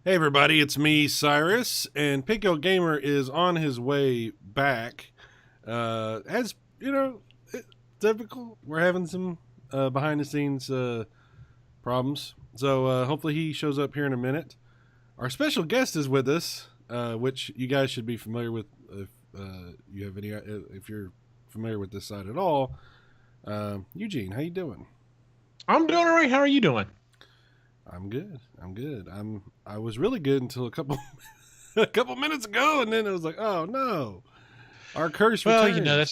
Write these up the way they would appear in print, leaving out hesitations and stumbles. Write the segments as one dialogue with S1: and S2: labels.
S1: Hey everybody, it's me, Cyrus, and Pico Gamer is on his way back. As you know, typical, we're having some behind the scenes problems. So hopefully he shows up here in a minute. Our special guest is with us, which you guys should be familiar with if you have any, if you're familiar with this site at all. Eugene, how you doing?
S2: I'm doing all right. How are you doing?
S1: I'm good. I was really good until a couple minutes ago, and then it was like, oh no, our curse returns.
S2: Well,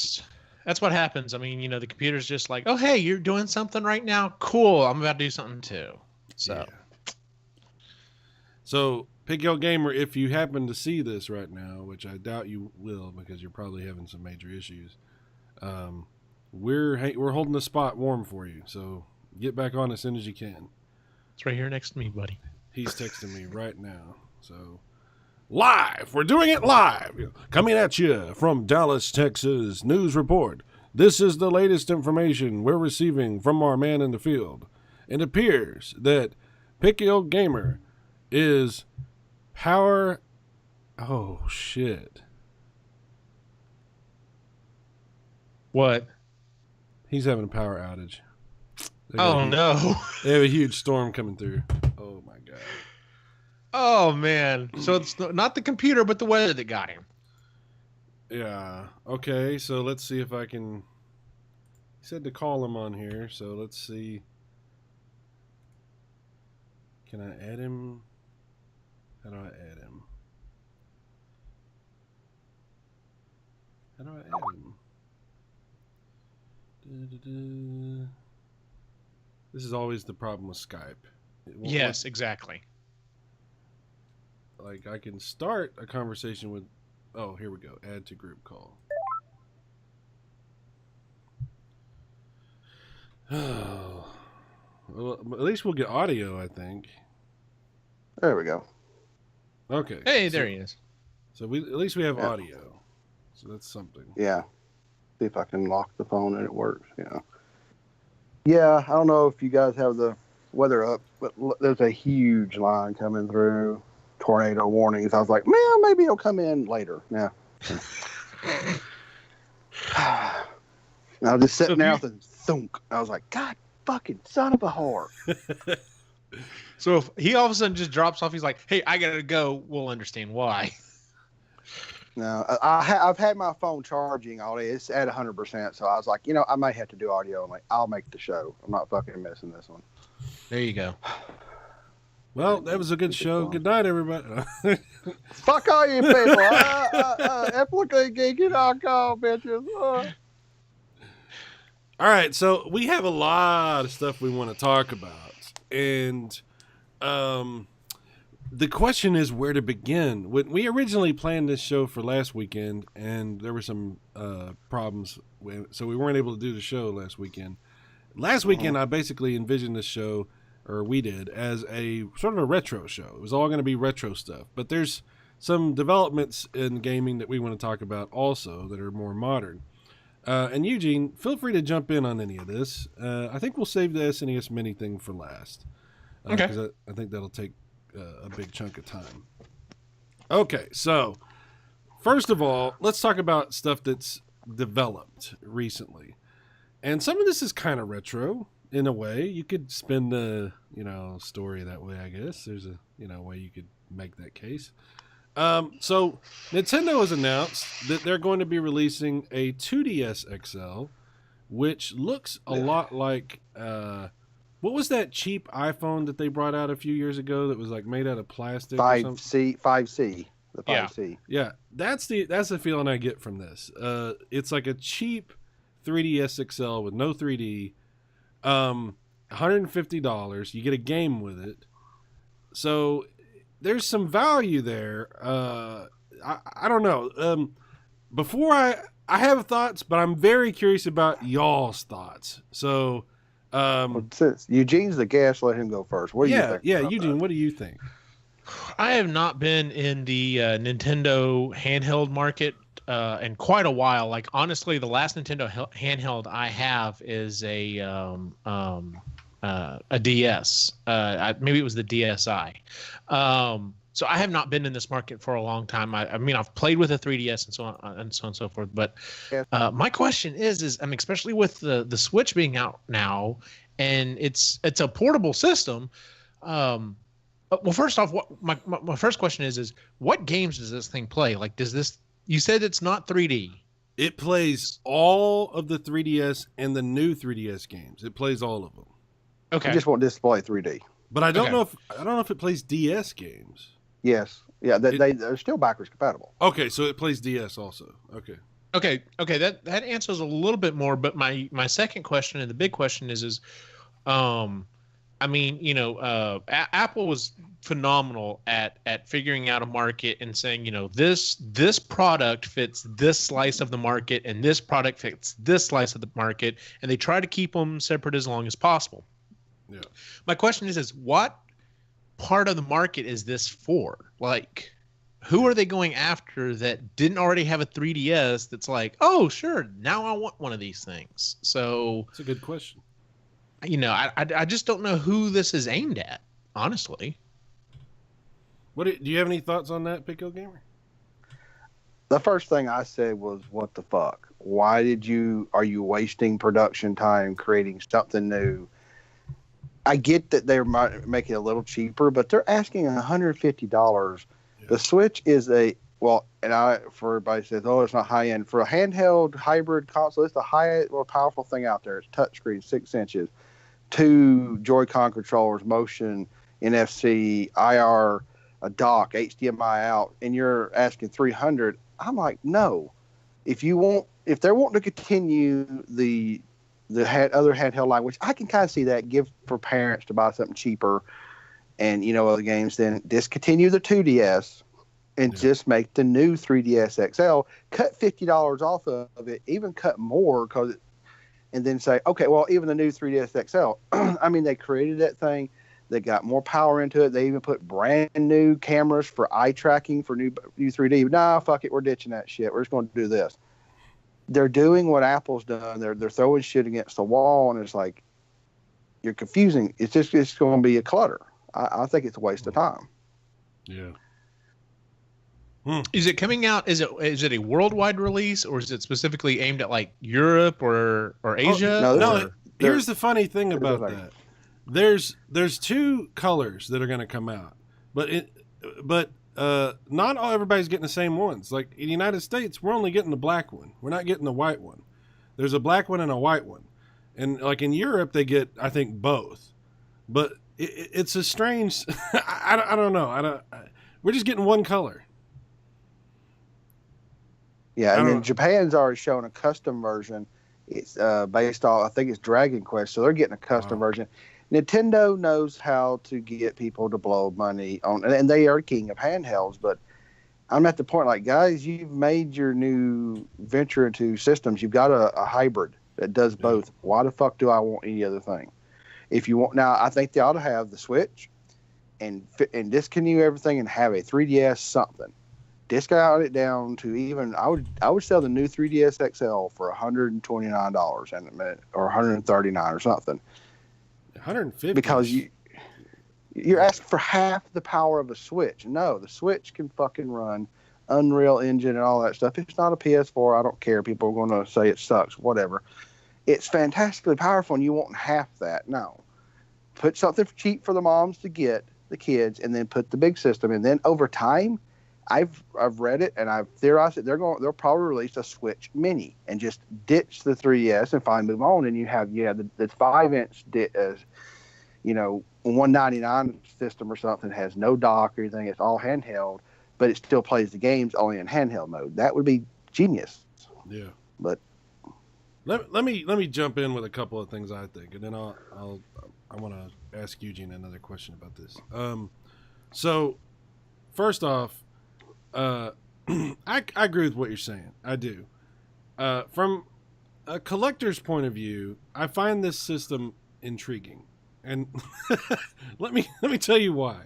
S2: that's what happens. I mean, the computer's just like, oh hey, you're doing something right now. Cool. I'm about to do something too. So,
S1: So Pico Gamer, if you happen to see this right now, which I doubt you will because you're probably having some major issues, we're holding the spot warm for you. So get back on as soon as you can.
S2: It's right here next to me, buddy.
S1: He's texting me right now. So, live. We're doing it live. Coming at you from Dallas, Texas. News report. This is the latest information we're receiving from our man in the field. It appears that Pico Gamer is power... Oh, shit.
S2: What?
S1: He's having a power outage.
S2: No.
S1: They have a huge storm coming through. Oh, my God.
S2: Oh, man. So it's not the computer, but the weather that got him.
S1: Yeah. Okay, so let's see if I can... He said to call him on here, so let's see. Can I add him? How do I add him? How do I add him? This is always the problem with Skype.
S2: Yes, exactly.
S1: Like, I can start a conversation with... Oh, here we go. Add to group call. Oh. Well, at least we'll get audio, I think.
S3: There we go.
S1: Okay.
S2: Hey, there he is.
S1: So at least we have audio. So that's something.
S3: Yeah. See if I can lock the phone and it works, Yeah, I don't know if you guys have the weather up, but there's a huge line coming through. Tornado warnings. I was like, man, maybe it'll come in later. Yeah. I was just sitting there and thunk. I was like, God fucking son of a whore.
S2: So if he all of a sudden just drops off, he's like, hey, I gotta go. We'll understand why.
S3: No, I've had my phone charging all day. It's at 100%. So I was like, I might have to do audio. I'm like, I'll make the show. I'm not fucking missing this one.
S2: There you go.
S1: Well, that was a good show. Good night, everybody.
S3: Fuck all you people. Applicant.com, bitches.
S1: All right, so we have a lot of stuff we want to talk about. And the question is where to begin. When we originally planned this show for last weekend, and there were some problems, so we weren't able to do the show last weekend. Last weekend, I basically envisioned this show, or we did, as a sort of a retro show. It was all going to be retro stuff. But there's some developments in gaming that we want to talk about also that are more modern. And Eugene, feel free to jump in on any of this. I think we'll save the SNES Mini thing for last.
S2: Okay.
S1: Because I think that'll take a big chunk of time. Okay, so first of all, let's talk about stuff that's developed recently. And some of this is kind of retro in a way. You could spin the, story that way, I guess. There's a, way you could make that case. So Nintendo has announced that they're going to be releasing a 2DS XL, which looks a lot like, what was that cheap iPhone that they brought out a few years ago that was like made out of plastic?
S3: 5C, the 5C.
S1: Yeah, that's the feeling I get from this. It's like a cheap 3DS XL with no 3D, $150. You get a game with it. So there's some value there. I don't know. Before I have thoughts, but I'm very curious about y'all's thoughts. So,
S3: Since Eugene's the guest, let him go first. What do you think?
S1: Yeah, Eugene, what do you think?
S2: I have not been in the Nintendo handheld market in quite a while. Like, honestly, the last Nintendo handheld I have is a DS. Maybe it was the DSi. So I have not been in this market for a long time. I mean, I've played with a 3DS and so on and so forth. But my question is, I mean, especially with the Switch being out now, and it's a portable system. Well, first off, what my first question is what games does this thing play? Like, does this? You said it's not 3D.
S1: It plays all of the 3DS and the new 3DS games. It plays all of them.
S2: Okay.
S3: It just won't display 3D.
S1: But I don't know if it plays DS games.
S3: Yes. Yeah, they're still backwards compatible.
S1: Okay, so it plays DS also. Okay.
S2: Okay. That answers a little bit more. But my second question and the big question is, I mean, you know, Apple was phenomenal at figuring out a market and saying, you know, this product fits this slice of the market and this product fits this slice of the market, and they try to keep them separate as long as possible.
S1: Yeah.
S2: My question is what part of the market is this for? Like, who are they going after that didn't already have a 3DS that's like, oh, sure, now I want one of these things? So
S1: it's a good question.
S2: You know, I just don't know who this is aimed at, honestly.
S1: Do you have any thoughts on that, Pico Gamer?
S3: The first thing I said was, what the fuck? Why are you wasting production time creating something new? I get that they're making it a little cheaper, but they're asking $150. Yeah. The Switch is for everybody says, oh, it's not high end. For a handheld hybrid console, it's the highest, more powerful thing out there. It's touchscreen, 6 inches, 2 Joy-Con controllers, motion, NFC, IR, a dock, HDMI out, and you're asking $300. I'm like, no. If they're wanting to continue the other handheld line, which I can kind of see that, give for parents to buy something cheaper and, you know, other games, then discontinue the 2DS and just make the new 3DS XL, cut $50 off of it, even cut more, and then say, okay, well, even the new 3DS XL, I mean, they created that thing. They got more power into it. They even put brand new cameras for eye tracking for new 3D. Nah, fuck it. We're ditching that shit. We're just going to do this. They're doing what Apple's done. They're throwing shit against the wall, and it's like, you're confusing. It's going to be a clutter. I think it's a waste of time.
S1: Yeah.
S2: Is it coming out? Is it a worldwide release, or is it specifically aimed at like Europe or Asia?
S1: No. Here's the funny thing about that. There's 2 colors that are going to come out, but not everybody's getting the same ones. Like in the United States, we're only getting the black one. We're not getting the white one. There's a black one and a white one, and like in Europe, they get, I think, both. But it's a strange. I don't know. We're just getting one color.
S3: Yeah, and then Japan's already shown a custom version. It's based on, I think it's Dragon Quest, so they're getting a custom version. Nintendo knows how to get people to blow money on, and they are king of handhelds. But I'm at the point, like, guys, you've made your new venture into systems. You've got a hybrid that does both. Why the fuck do I want any other thing? If you want, now I think they ought to have the Switch and discontinue everything and have a 3DS something. Discount it down to even, I would sell the new 3DS XL for $129 in a minute, or $139 or something.
S1: 150
S3: because you're asking for half the power of a Switch. No, the Switch can fucking run Unreal Engine and all that stuff. It's not a PS4. I don't care. People are going to say it sucks. Whatever. It's fantastically powerful, and you want half that. No, put something cheap for the moms to get the kids, and then put the big system. And then over time, I've read it and I've theorized that they'll probably release a Switch Mini and just ditch the 3DS and finally move on. And you have the 5-inch, $199 system or something, has no dock or anything. It's all handheld, but it still plays the games only in handheld mode. That would be genius.
S1: Yeah.
S3: But
S1: let me jump in with a couple of things I think, and then I want to ask Eugene another question about this. So first off, I agree with what you're saying. I do. From a collector's point of view, I find this system intriguing, and let me tell you why.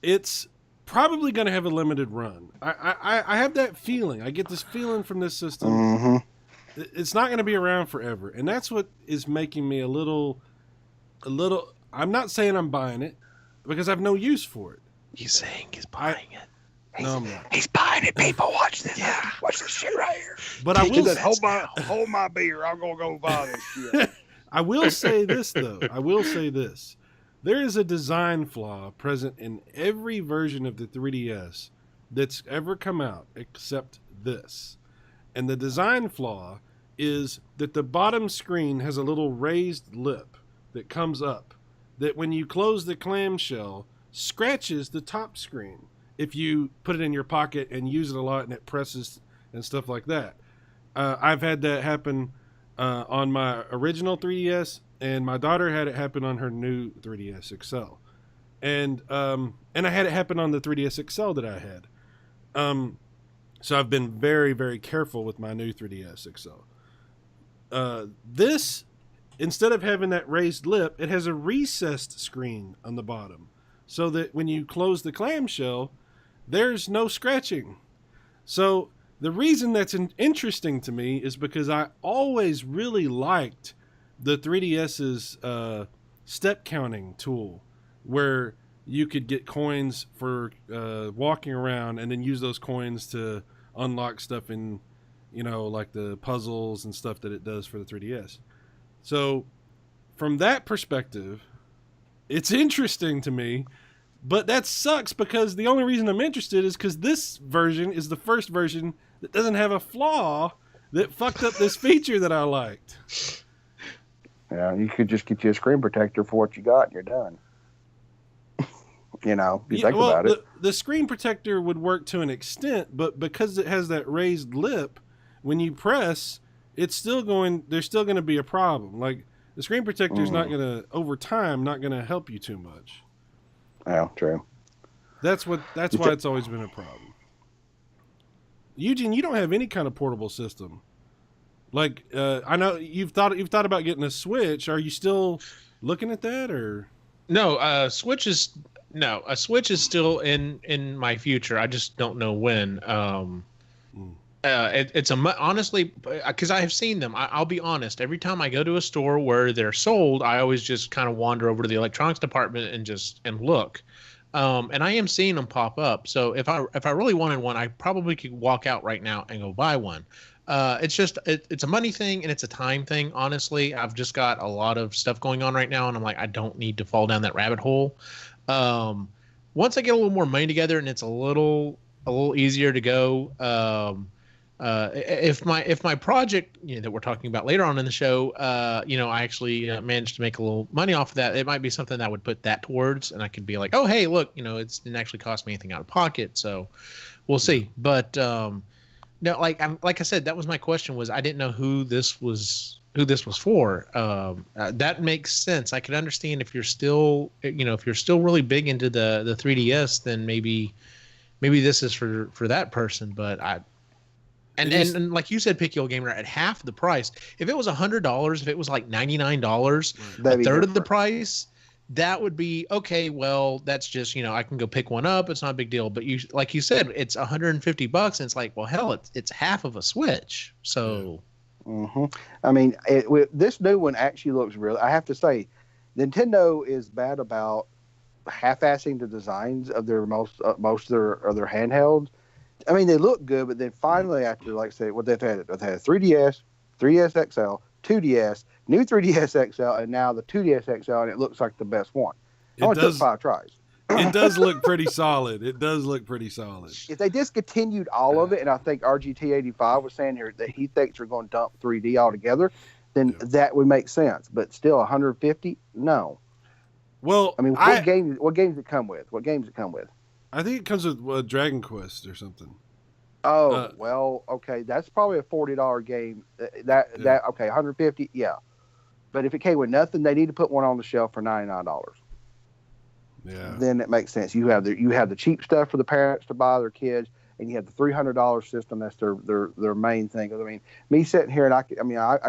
S1: It's probably going to have a limited run. I have that feeling. I get this feeling from this system.
S3: Mm-hmm.
S1: It's not going to be around forever, and that's what is making me a little. I'm not saying I'm buying it. because I have no use for it.
S2: He's saying he's buying it.
S1: No, I'm not.
S3: He's buying it, people. Watch this. Yeah. Watch this shit right here.
S1: But I will
S3: hold my beer. I'm gonna go buy this shit.
S1: I will say this though. There is a design flaw present in every version of the 3DS that's ever come out except this. And the design flaw is that the bottom screen has a little raised lip that comes up that when you close the clamshell scratches the top screen if you put it in your pocket and use it a lot and it presses and stuff like that. I've had that happen on my original 3DS, and my daughter had it happen on her new 3DS XL. And I had it happen on the 3DS XL that I had. So I've been very, very careful with my new 3DS XL. This, instead of having that raised lip, it has a recessed screen on the bottom, so that when you close the clamshell, there's no scratching. So the reason that's interesting to me is because I always really liked the 3DS's step counting tool, where you could get coins for walking around and then use those coins to unlock stuff in, like the puzzles and stuff that it does for the 3DS. So from that perspective, it's interesting to me, but that sucks because the only reason I'm interested is because this version is the first version that doesn't have a flaw that fucked up this feature that I liked.
S3: Yeah, you could just get you a screen protector for what you got and you're done. Think about it.
S1: The screen protector would work to an extent, but because it has that raised lip, when you press, there's still going to be a problem. Like, the screen protector is not going to, over time, not going to help you too much.
S3: Yeah, true.
S1: That's why it's always been a problem. Eugene, you don't have any kind of portable system. Like, I know you've thought about getting a Switch. Are you still looking at that, or?
S2: No, a Switch is still in my future. I just don't know when. Honestly, because I have seen them. I'll be honest. Every time I go to a store where they're sold, I always just kind of wander over to the electronics department and look. And I am seeing them pop up. So if I really wanted one, I probably could walk out right now and go buy one. It's just it's a money thing and it's a time thing. Honestly, I've just got a lot of stuff going on right now, and I'm like, I don't need to fall down that rabbit hole. Once I get a little more money together and it's a little easier to go. If my project that we're talking about later on in the show, I actually managed to make a little money off of that, it might be something that I would put that towards, and I could be like, oh hey, look, it didn't actually cost me anything out of pocket, so we'll see. But no, like I said, that was my question, was I didn't know who this was for. That makes sense. I could understand if you're still really big into the 3DS, then maybe this is for that person, but And like you said, Picky Old Gamer, at half the price. If it was $100, if it was like $99, a third of the price, that would be okay. Well, that's just I can go pick one up. It's not a big deal. But like you said, it's $150, and it's like, well, hell, it's half of a Switch. So,
S3: I mean, this new one actually looks real. I have to say, Nintendo is bad about half-assing the designs of their most of their handhelds. I mean, they look good, but then finally, after, like, say, what they've had a 3DS, 3DS XL, 2DS, new 3DS XL, and now the 2DS XL, and it looks like the best one. It only took 5 tries.
S1: It does look pretty solid. If
S3: they discontinued all of it, and I think RGT85 was saying here that he thinks they're going to dump 3D altogether, then that would make sense. But still, 150? No.
S1: Well,
S3: I mean, what games it come with?
S1: I think it comes with Dragon Quest or something.
S3: Oh, well, okay. That's probably a $40 game. Okay, 150, yeah. But if it came with nothing, they need to put one on the shelf for $99.
S1: Yeah.
S3: Then it makes sense. You have the cheap stuff for the parents to buy their kids, and you have the $300 system. That's their main thing. I mean, me sitting here and I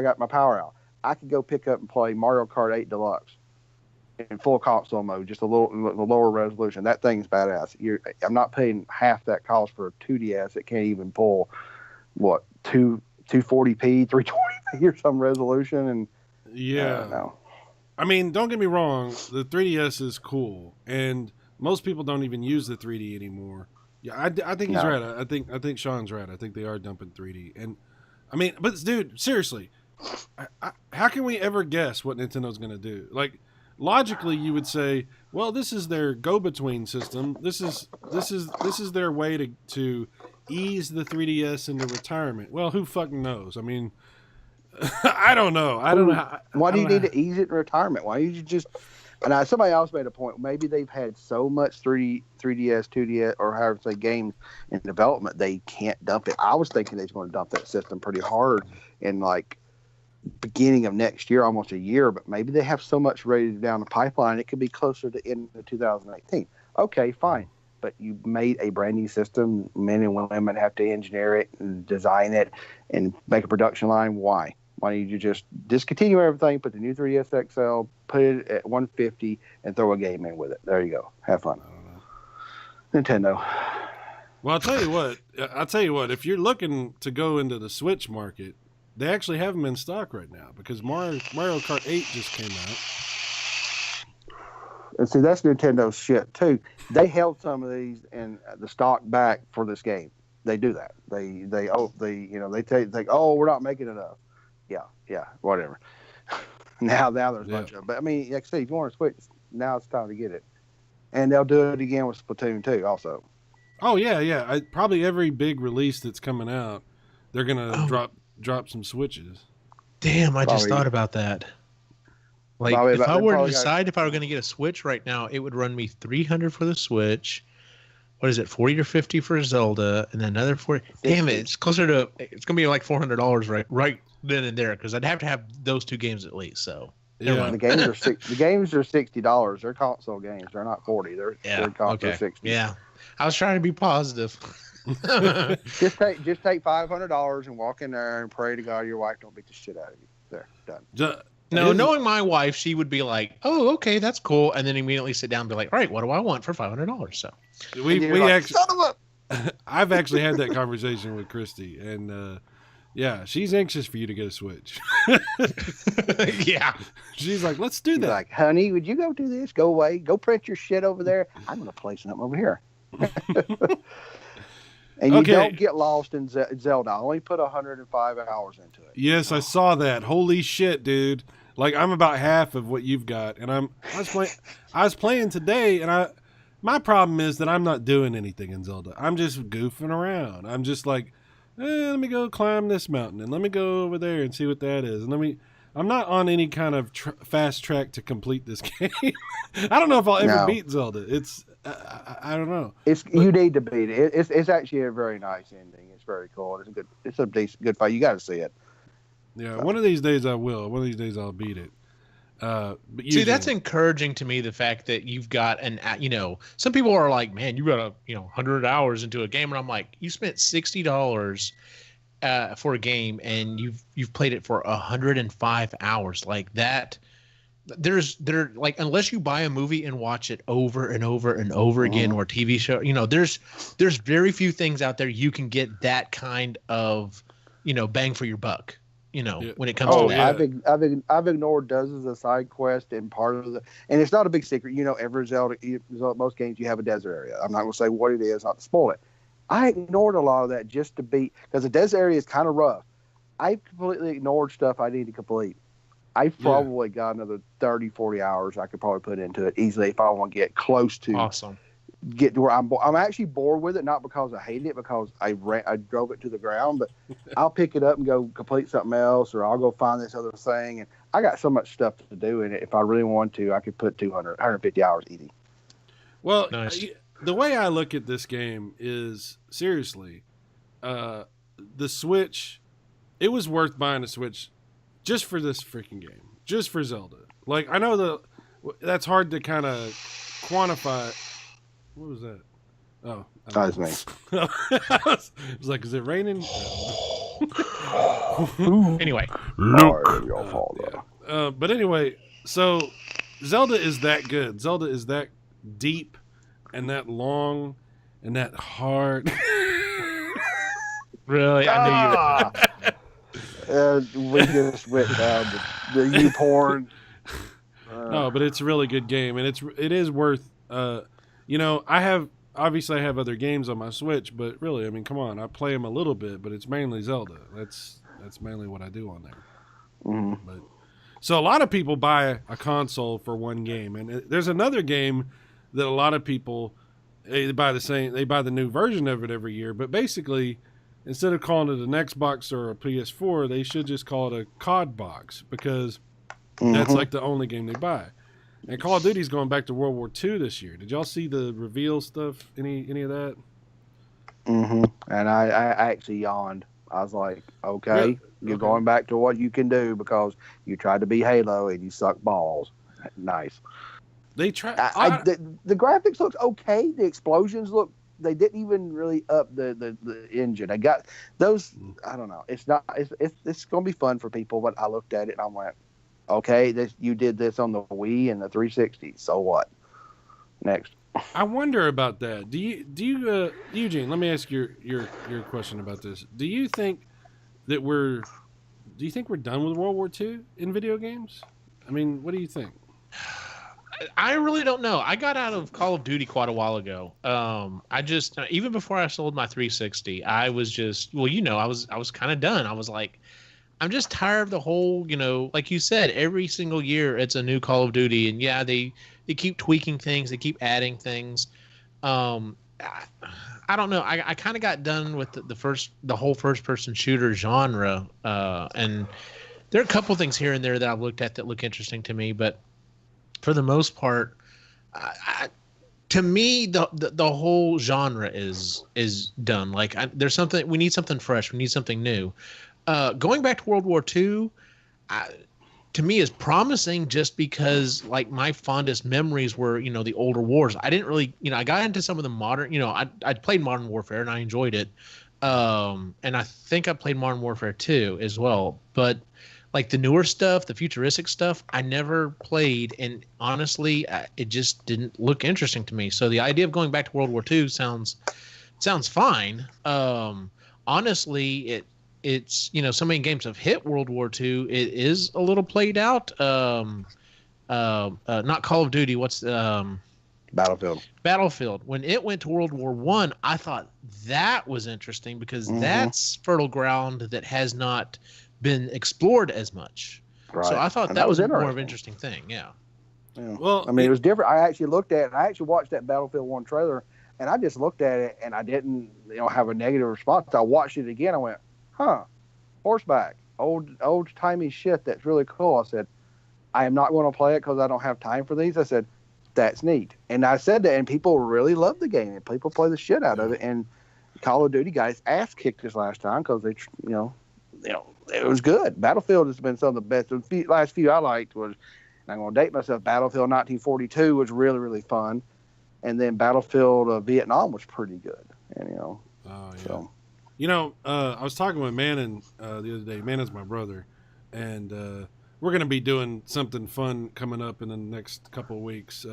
S3: got my power out. I could go pick up and play Mario Kart 8 Deluxe in full console mode, just a lower resolution. That thing's badass. I'm not paying half that cost for a 2DS. It can't even pull 240p, 320p or some resolution. And
S1: yeah,
S3: no.
S1: I mean, don't get me wrong, the 3DS is cool, and most people don't even use the 3D anymore. Yeah, I think he's
S3: No.
S1: right. I think Sean's right. I think they are dumping 3D, and I mean, but dude, seriously, how can we ever guess what Nintendo's going to do? Like, logically, you would say, well, this is their go-between system. This is their way to ease the 3DS into retirement. Well, who fucking knows? I mean, I don't know.
S3: Why do you need to ease it in retirement? Why don't you just? And somebody else made a point. Maybe they've had so much 3DS, 2DS, or however say games in development, they can't dump it. I was thinking they're going to dump that system pretty hard in like beginning of next year, almost a year. But maybe they have so much ready down the pipeline, it could be closer to end of 2018. Okay, fine. But you made a brand new system. Men and women have to engineer it and design it and make a production line. Why? Why don't you just discontinue everything, put the new 3DS XL, put it at 150, and throw a game in with it? There you go. Have fun. Nintendo.
S1: Well, I'll tell you what. If you're looking to go into the Switch market, they actually have them in stock right now because Mario Kart 8 just came out.
S3: And see, that's Nintendo's shit too. They held some of these in the stock back for this game. They do that. They think, oh, we're not making enough. Yeah, whatever. Now there's a bunch of them. But I mean, like I say, if you want to switch, now it's time to get it. And they'll do it again with Splatoon 2 also.
S1: Oh yeah. Probably every big release that's coming out, they're gonna drop some Switches.
S2: Damn, I just thought about that. Like, if I were to decide if I were going to get a Switch right now, it would run me $300 for the Switch. What is it, 40 or 50 for Zelda, and then another 40? Damn it, it's closer to. It's going to be like $400 right then and there because I'd have to have those two games at least. So
S1: yeah,
S3: the games are $60. They're console games. They're not 40. They're console 60.
S2: Yeah, I was trying to be positive.
S3: just take $500 and walk in there and pray to God your wife don't beat the shit out of you. There, done.
S2: No, knowing my wife, she would be like, "Oh, okay, that's cool," and then immediately sit down and be like, "All right, what do I want for $500?" So
S1: we
S3: like,
S1: actually,
S3: son of a...
S1: I've actually had that conversation with Christy, and yeah, she's anxious for you to get a Switch.
S2: Yeah,
S1: she's like, "Let's do that."
S3: Like, honey, would you go do this? Go away. Go print your shit over there. I'm gonna play something over here. And you don't get lost in Zelda. I only put 105 hours into it.
S1: Yes, I saw that. Holy shit, dude. Like, I'm about half of what you've got. And I was playing today, and my problem is that I'm not doing anything in Zelda. I'm just goofing around. I'm just like, let me go climb this mountain, and let me go over there and see what that is. And I'm not on any kind of fast track to complete this game. I don't know if I'll ever beat Zelda. It's I don't know.
S3: You need to beat it. It's actually a very nice ending. It's very cool. It's a decent, good fight. You got to see it.
S1: Yeah, one of these days I will. One of these days I'll beat it. But
S2: see, that's encouraging to me. The fact that you've got some people are like, man, you got 100 hours into a game, and I'm like, you spent $60 for a game, and you've played it for 105 hours, like that. Like, unless you buy a movie and watch it over and over and over again, or a TV show, there's very few things out there you can get that kind of, bang for your buck. When it comes to that.
S3: I've ignored dozens of side quests and and it's not a big secret. Every Zelda, most games you have a desert area. I'm not going to say what it is, not to spoil it. I ignored a lot of that just to because the desert area is kind of rough. I completely ignored stuff I need to complete. I've probably got another 30, 40 hours I could probably put into it easily if I want to get close to get to where I'm actually bored with it, not because I hate it, because I drove it to the ground, but I'll pick it up and go complete something else, or I'll go find this other thing. And I got so much stuff to do in it. If I really want to, I could put 150 hours easy.
S1: Well, nice. The way I look at this game is, seriously, the Switch, it was worth buying a Switch just for this freaking game, just for Zelda. Like, I know that's hard to kind of quantify. What was that? Oh,
S3: that was me.
S1: I was like, is it raining?
S2: Anyway,
S1: but anyway, so Zelda is that good. Zelda is that deep and that long and that hard.
S2: Really, I knew you.
S3: We just went down the you porn.
S1: No, but it's a really good game, and it is worth. You know, I have other games on my Switch, but really, I mean, come on, I play them a little bit, but it's mainly Zelda. That's mainly what I do on there.
S3: Mm-hmm.
S1: But so a lot of people buy a console for one game, and there's another game that a lot of people they buy the new version of it every year. But basically, instead of calling it an Xbox or a PS4, they should just call it a COD box because that's like the only game they buy. And Call of Duty's going back to World War II this year. Did y'all see the reveal stuff? Any of that?
S3: Mm-hmm. And I actually yawned. I was like, okay, you're going back to what you can do because you tried to be Halo and you suck balls. Nice.
S1: They try.
S3: The graphics looks okay. The explosions look. They didn't even really up the engine. I got those. I don't know. It's not. It's going to be fun for people. But I looked at it and I went, okay, you did this on the Wii and the 360. So what? Next.
S1: I wonder about that. Do you Eugene? Let me ask your question about this. Do you think we're done with World War II in video games? I mean, what do you think?
S2: I really don't know. I got out of Call of Duty quite a while ago. I just even before I sold my 360, I was just I was kind of done. I was like, I'm just tired of the whole, like you said, every single year it's a new Call of Duty, and yeah, they keep tweaking things, they keep adding things. I don't know. I kind of got done with the whole first person shooter genre, and there are a couple things here and there that I've looked at that look interesting to me, but for the most part, to me, the whole genre is done. Like we need something fresh, we need something new. Going back to World War II, to me is promising just because like my fondest memories were, the older wars. I didn't really, I got into some of the modern, I played Modern Warfare and I enjoyed it. And I think I played Modern Warfare 2 as well. But like the newer stuff, the futuristic stuff, I never played. And honestly, it just didn't look interesting to me. So the idea of going back to World War II sounds fine. Honestly, it's so many games have hit World War II. It is a little played out. Not Call of Duty. What's Battlefield. When it went to World War I thought that was interesting because that's fertile ground that has not been explored as much.
S3: Right.
S2: So I thought that was more of an interesting thing. Yeah.
S3: Well, I mean, it was different. I actually watched that Battlefield 1 trailer, and I just looked at it, and I didn't, have a negative response. I watched it again. I went, horseback, old timey shit. That's really cool. I said, I am not going to play it because I don't have time for these. I said, that's neat. And I said that, and people really love the game, and people play the shit out of it. And Call of Duty guys ass kicked this last time because they, it was good. Battlefield has been some of the best. The last few I liked was, and I'm going to date myself, Battlefield 1942 was really, really fun. And then Battlefield Vietnam was pretty good. And, so.
S1: I was talking with Mannon the other day. Mannon's my brother. And we're going to be doing something fun coming up in the next couple of weeks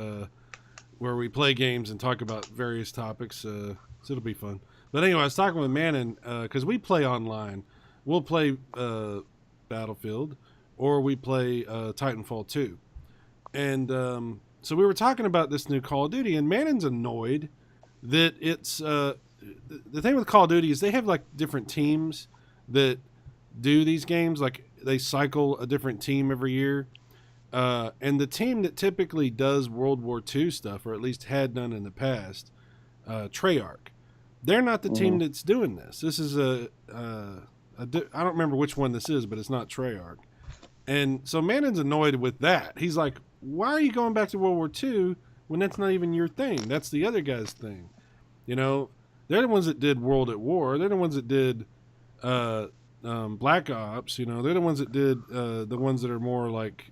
S1: where we play games and talk about various topics. So it'll be fun. But anyway, I was talking with Mannon because we play online. We'll play Battlefield or we play Titanfall 2. And so we were talking about this new Call of Duty, and Mannon's annoyed that it's the thing with Call of Duty is they have like different teams that do these games. Like they cycle a different team every year. And the team that typically does World War II stuff, or at least had done in the past, Treyarch, they're not the team that's doing this. This is I don't remember which one this is, but it's not Treyarch. And so Mannon's annoyed with that. He's like, why are you going back to World War II when that's not even your thing? That's the other guy's thing. They're the ones that did World at War. They're the ones that did Black Ops. They're the ones that did the ones that are more like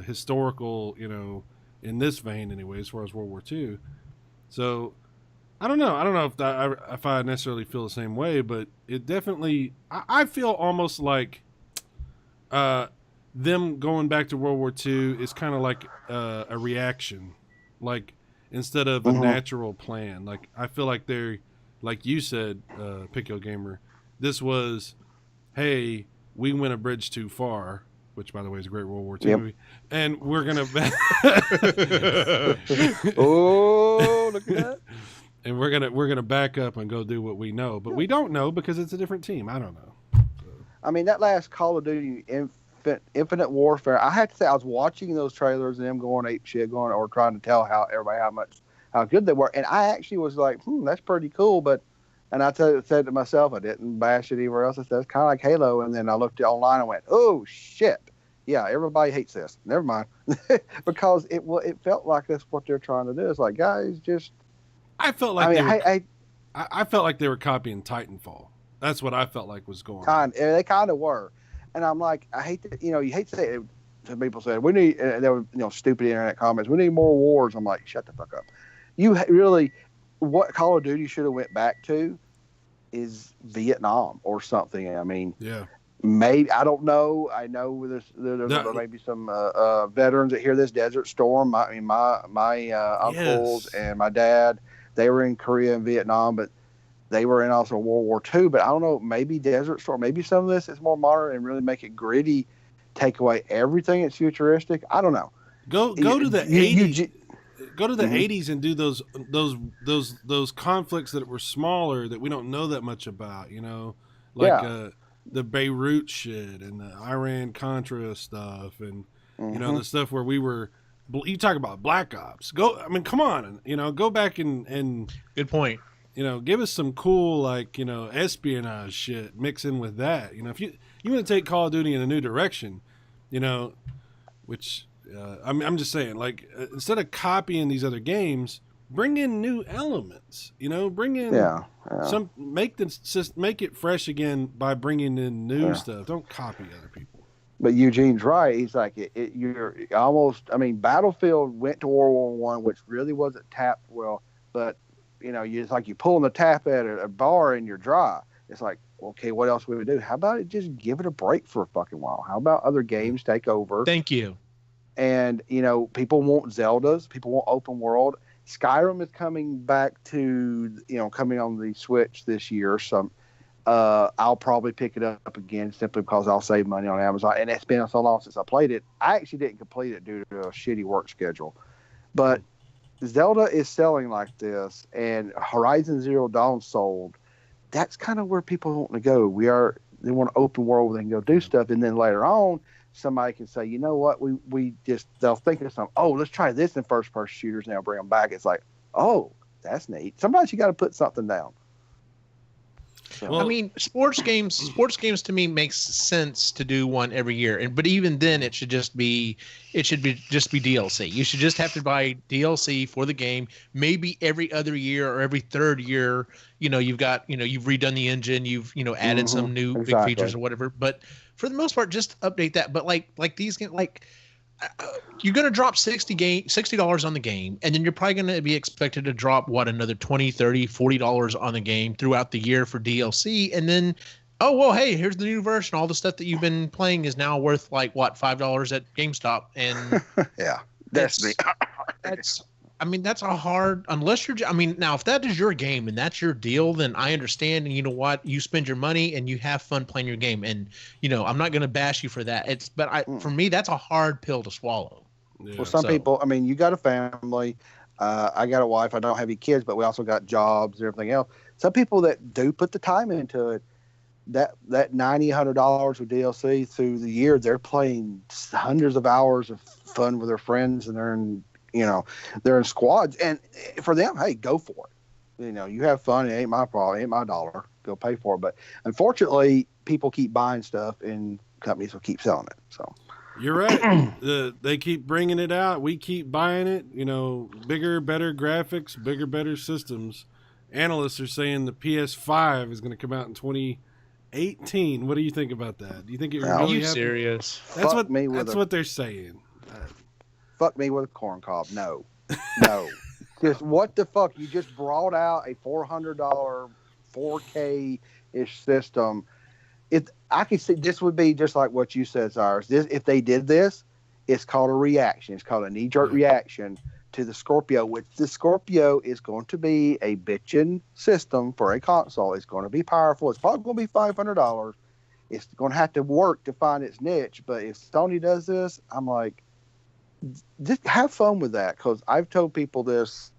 S1: historical, in this vein anyway, as far as World War II. So I don't know. I don't know if I necessarily feel the same way, but it definitely, I feel almost like them going back to World War II is kind of like a reaction, like instead of a natural plan. Like I feel like they're, like you said, Pickle Gamer, this was, hey, we went a bridge too far, which by the way is a great World War II
S3: Yep.
S1: movie, and we're gonna
S3: Oh, look at that.
S1: and we're gonna back up and go do what we know, but we don't know because it's a different team. I don't know.
S3: I mean, that last Call of Duty Infinite Warfare, I have to say, I was watching those trailers and them going ape shit, or trying to tell everybody how good they were, and I actually was like, that's pretty cool. And I said to myself, I didn't bash it anywhere else. I said, it's kind of like Halo. And then I looked it online and went, oh shit, yeah, everybody hates this. Never mind, because it felt like that's what they're trying to do. It's like, guys, just.
S1: I felt like
S3: I
S1: felt like they were copying Titanfall. That's what I felt like was going on.
S3: They kind of were, and I'm like, I hate to, you hate to say it. Some people said we need, there were stupid internet comments. We need more wars. I'm like, shut the fuck up. You really, what Call of Duty should have went back to is Vietnam or something. I mean,
S1: yeah,
S3: maybe, I don't know. I know there's maybe some veterans that hear this. Desert Storm. My uncles and my dad, they were in Korea and Vietnam, but they were in also World War II. But I don't know. Maybe Desert Storm. Maybe some of this is more modern and really make it gritty. Take away everything that's futuristic. I don't know.
S1: Go to the 80s. Go to the 80s and do those conflicts that were smaller that we don't know that much about, the Beirut shit and the Iran Contra stuff, and the stuff where you talk about Black Ops. Come on, go back and
S2: good point.
S1: Give us some cool espionage shit, mix in with that. If you want to take Call of Duty in a new direction, which. I'm just saying, instead of copying these other games, bring in new elements. Bring in some, make it fresh again by bringing in new stuff. Don't copy other people.
S3: But Eugene's right. He's like, you're almost. I mean, Battlefield went to World War I, which really wasn't tapped well. But it's like you pulling the tap at a bar and you're dry. It's like, okay, what else would we do? How about it? Just give it a break for a fucking while. How about other games take over?
S2: Thank you.
S3: And, people want Zeldas. People want open world. Skyrim is coming back to, coming on the Switch this year. So I'll probably pick it up again simply because I'll save money on Amazon. And it's been so long since I played it. I actually didn't complete it due to a shitty work schedule. But Zelda is selling like this, and Horizon Zero Dawn sold. That's kind of where people want to go. They want an open world where they can go do stuff. And then later on, somebody can say, you know what, they'll think of something. Oh, let's try this in first-person shooters, and they'll bring them back. It's like, oh, that's neat. Sometimes you got to put something down. So.
S2: Well, I mean, sports games to me makes sense to do one every year, but even then, it should just be DLC. You should just have to buy DLC for the game. Maybe every other year or every third year, you've got, you've redone the engine, you've added some new big features or whatever. But for the most part, just update that. But like these games, you're going to drop $60 on the game, and then you're probably going to be expected to drop another $20, $30, $40 on the game throughout the year for DLC. And then, oh, well, hey, here's the new version. All the stuff that you've been playing is now worth $5 at GameStop. And
S3: yeah, that's
S2: a hard, unless now if that is your game and that's your deal, then I understand. And you know what? You spend your money and you have fun playing your game. And, I'm not going to bash you for that. For me, that's a hard pill to swallow.
S1: Yeah.
S3: Well, some people, you got a family. I got a wife. I don't have any kids, but we also got jobs and everything else. Some people that do put the time into it, that $90, $100 with DLC through the year, they're playing hundreds of hours of fun with their friends, and they're in squads, and for them, hey, go for it. You have fun. It ain't my problem. It ain't my dollar. Go pay for it. But unfortunately, people keep buying stuff, and companies will keep selling it. So
S1: you're right. They keep bringing it out. We keep buying it. Bigger, better graphics, bigger, better systems. Analysts are saying the PS5 is going to come out in 2018. What do you think about that? Do you think it really?
S2: Are you serious?
S1: That's what they're saying.
S3: Fuck me with a corn cob. No. Just what the fuck? You just brought out a $400 4K-ish system. I can see this would be just like what you said, Cyrus. If they did this, it's called a reaction. It's called a knee-jerk reaction to the Scorpio, which the Scorpio is going to be a bitchin' system for a console. It's going to be powerful. It's probably going to be $500. It's going to have to work to find its niche. But if Sony does this, I'm like, just have fun with that. Because I've told people this.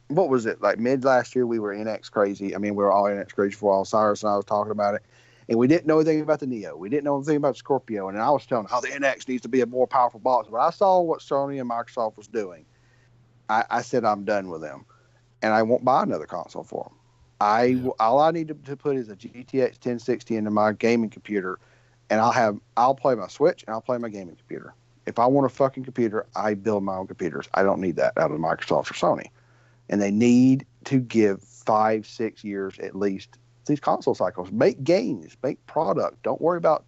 S3: What was it, like mid last year? We were NX crazy. I mean, we were all NX crazy for a while. Cyrus and I was talking about it, and we didn't know anything about the Neo. We didn't know anything about Scorpio. And I was telling how the NX needs to be a more powerful box. But I saw what Sony and Microsoft was doing. I said I'm done with them, and I won't buy another console for them. All I need to put is a GTX 1060 into my gaming computer, and I'll play my Switch and I'll play my gaming computer. If I want a fucking computer, I build my own computers. I don't need that out of Microsoft or Sony. And they need to give 5-6 years at least these console cycles. Make games, make product. Don't worry about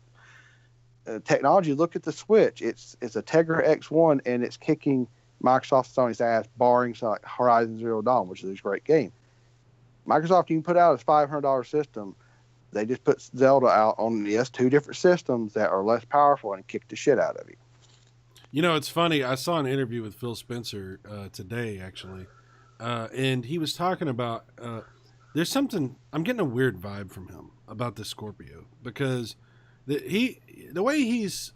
S3: technology. Look at the Switch. It's a Tegra X1 and it's kicking Microsoft Sony's ass, barring like Horizon Zero Dawn, which is a great game. Microsoft, you can put out a $500 system. They just put Zelda out on two different systems that are less powerful and kick the shit out of you.
S1: You know, it's funny. I saw an interview with Phil Spencer today, actually, and he was talking about there's something. I'm getting a weird vibe from him about the Scorpio because the way he's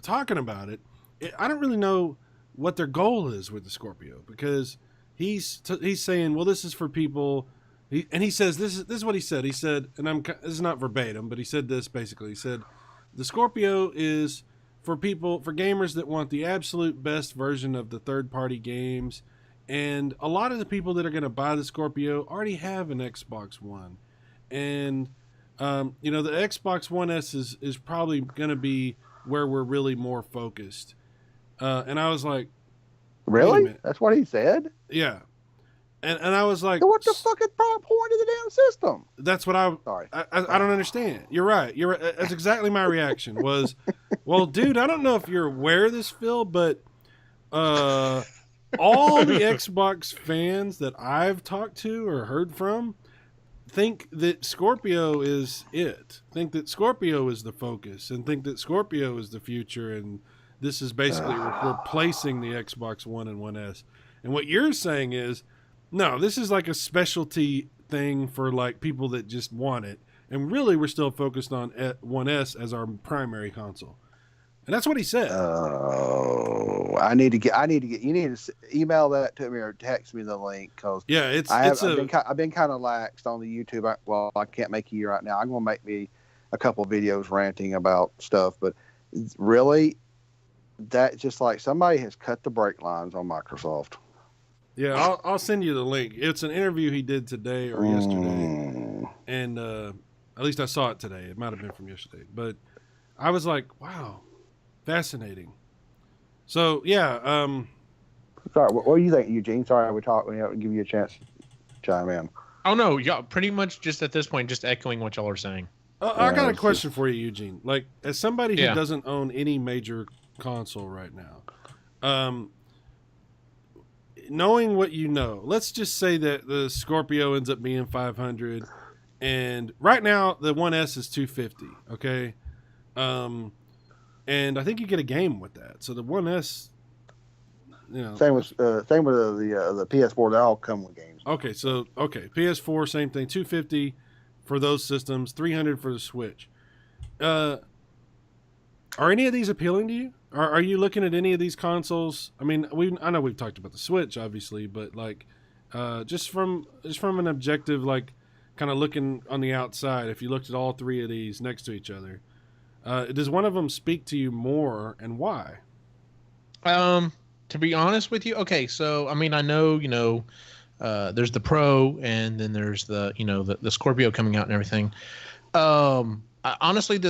S1: talking about it, I don't really know what their goal is with the Scorpio, because he's saying, well, this is for people, and he says this is what he said. He said, and this is not verbatim, but he said this basically. He said, the Scorpio is for people, for gamers that want the absolute best version of the third-party games, and a lot of the people that are going to buy the Scorpio already have an Xbox One, and you know, the Xbox One S is probably going to be where we're really more focused. And I was like,
S3: really? That's what he said?
S1: Yeah. And I was like,
S3: so what the fuck is the point of the damn system?
S1: That's what I don't understand. You're right. That's exactly my reaction was, well, dude, I don't know if you're aware of this, Phil, but all the Xbox fans that I've talked to or heard from think that Scorpio is it. Think that Scorpio is the focus, and think that Scorpio is the future, and this is basically replacing the Xbox One and One S. And what you're saying is, no, this is like a specialty thing for like people that just want it. And really, we're still focused on One S as our primary console. And that's what he said.
S3: Oh, I need to get. You need to email that to me or text me the link, because I've been kind of laxed on the YouTube. I can't make you right now. I'm going to make me a couple of videos ranting about stuff, but really, that just like somebody has cut the brake lines on Microsoft.
S1: Yeah, I'll send you the link. It's an interview he did today or yesterday, and at least I saw it today. It might have been from yesterday, but I was like, wow. Fascinating. So yeah.
S3: Sorry, what do you think, Eugene? Sorry, we didn't give you a chance to chime in.
S2: Oh no, yeah, pretty much just at this point, just echoing what y'all are saying.
S1: I got a question for you, Eugene. Like, as somebody who doesn't own any major console right now, knowing what you know, let's just say that the Scorpio ends up being $500, and right now the One S is $250. Okay. And I think you get a game with that. So the One S, you know,
S3: same with the PS4. They all come with games.
S1: Okay, so PS4, same thing. $250 for those systems, $300 for the Switch. Are any of these appealing to you? Are you looking at any of these consoles? I mean, I know we've talked about the Switch, obviously, but like, just from an objective, like, kind of looking on the outside, if you looked at all three of these next to each other. Does one of them speak to you more, and why?
S2: To be honest with you, okay, so I mean, I know, there's the Pro, and then there's the Scorpio coming out and everything. Honestly,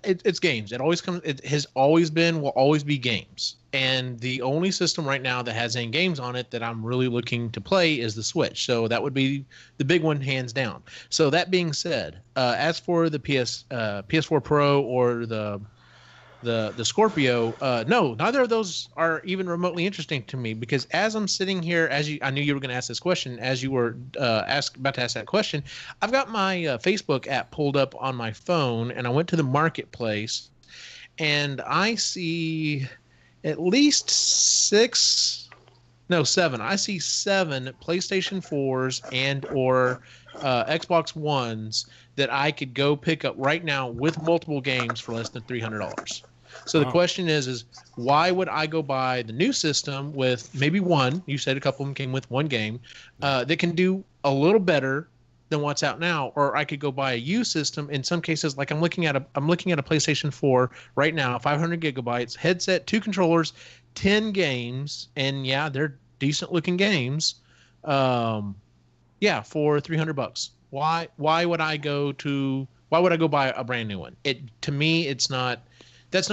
S2: it's games. It has always been, will always be games. And the only system right now that has any games on it that I'm really looking to play is the Switch. So that would be the big one, hands down. So that being said, as for the PS4 Pro or the Scorpio, no, neither of those are even remotely interesting to me, because as I'm sitting here, I knew you were going to ask this question, as you were about to ask that question, I've got my Facebook app pulled up on my phone, and I went to the marketplace, and I see at least 7. I see 7 PlayStation 4s and or Xbox Ones that I could go pick up right now with multiple games for less than $300. So the question is why would I go buy the new system with maybe one? You said a couple of them came with one game that can do a little better than what's out now, or I could go buy a used system. In some cases, like I'm looking at a PlayStation 4 right now, 500 gigabytes, headset, 2 controllers, 10 games, and yeah, they're decent looking games. For $300. Why would I go buy a brand new one? To me, that's not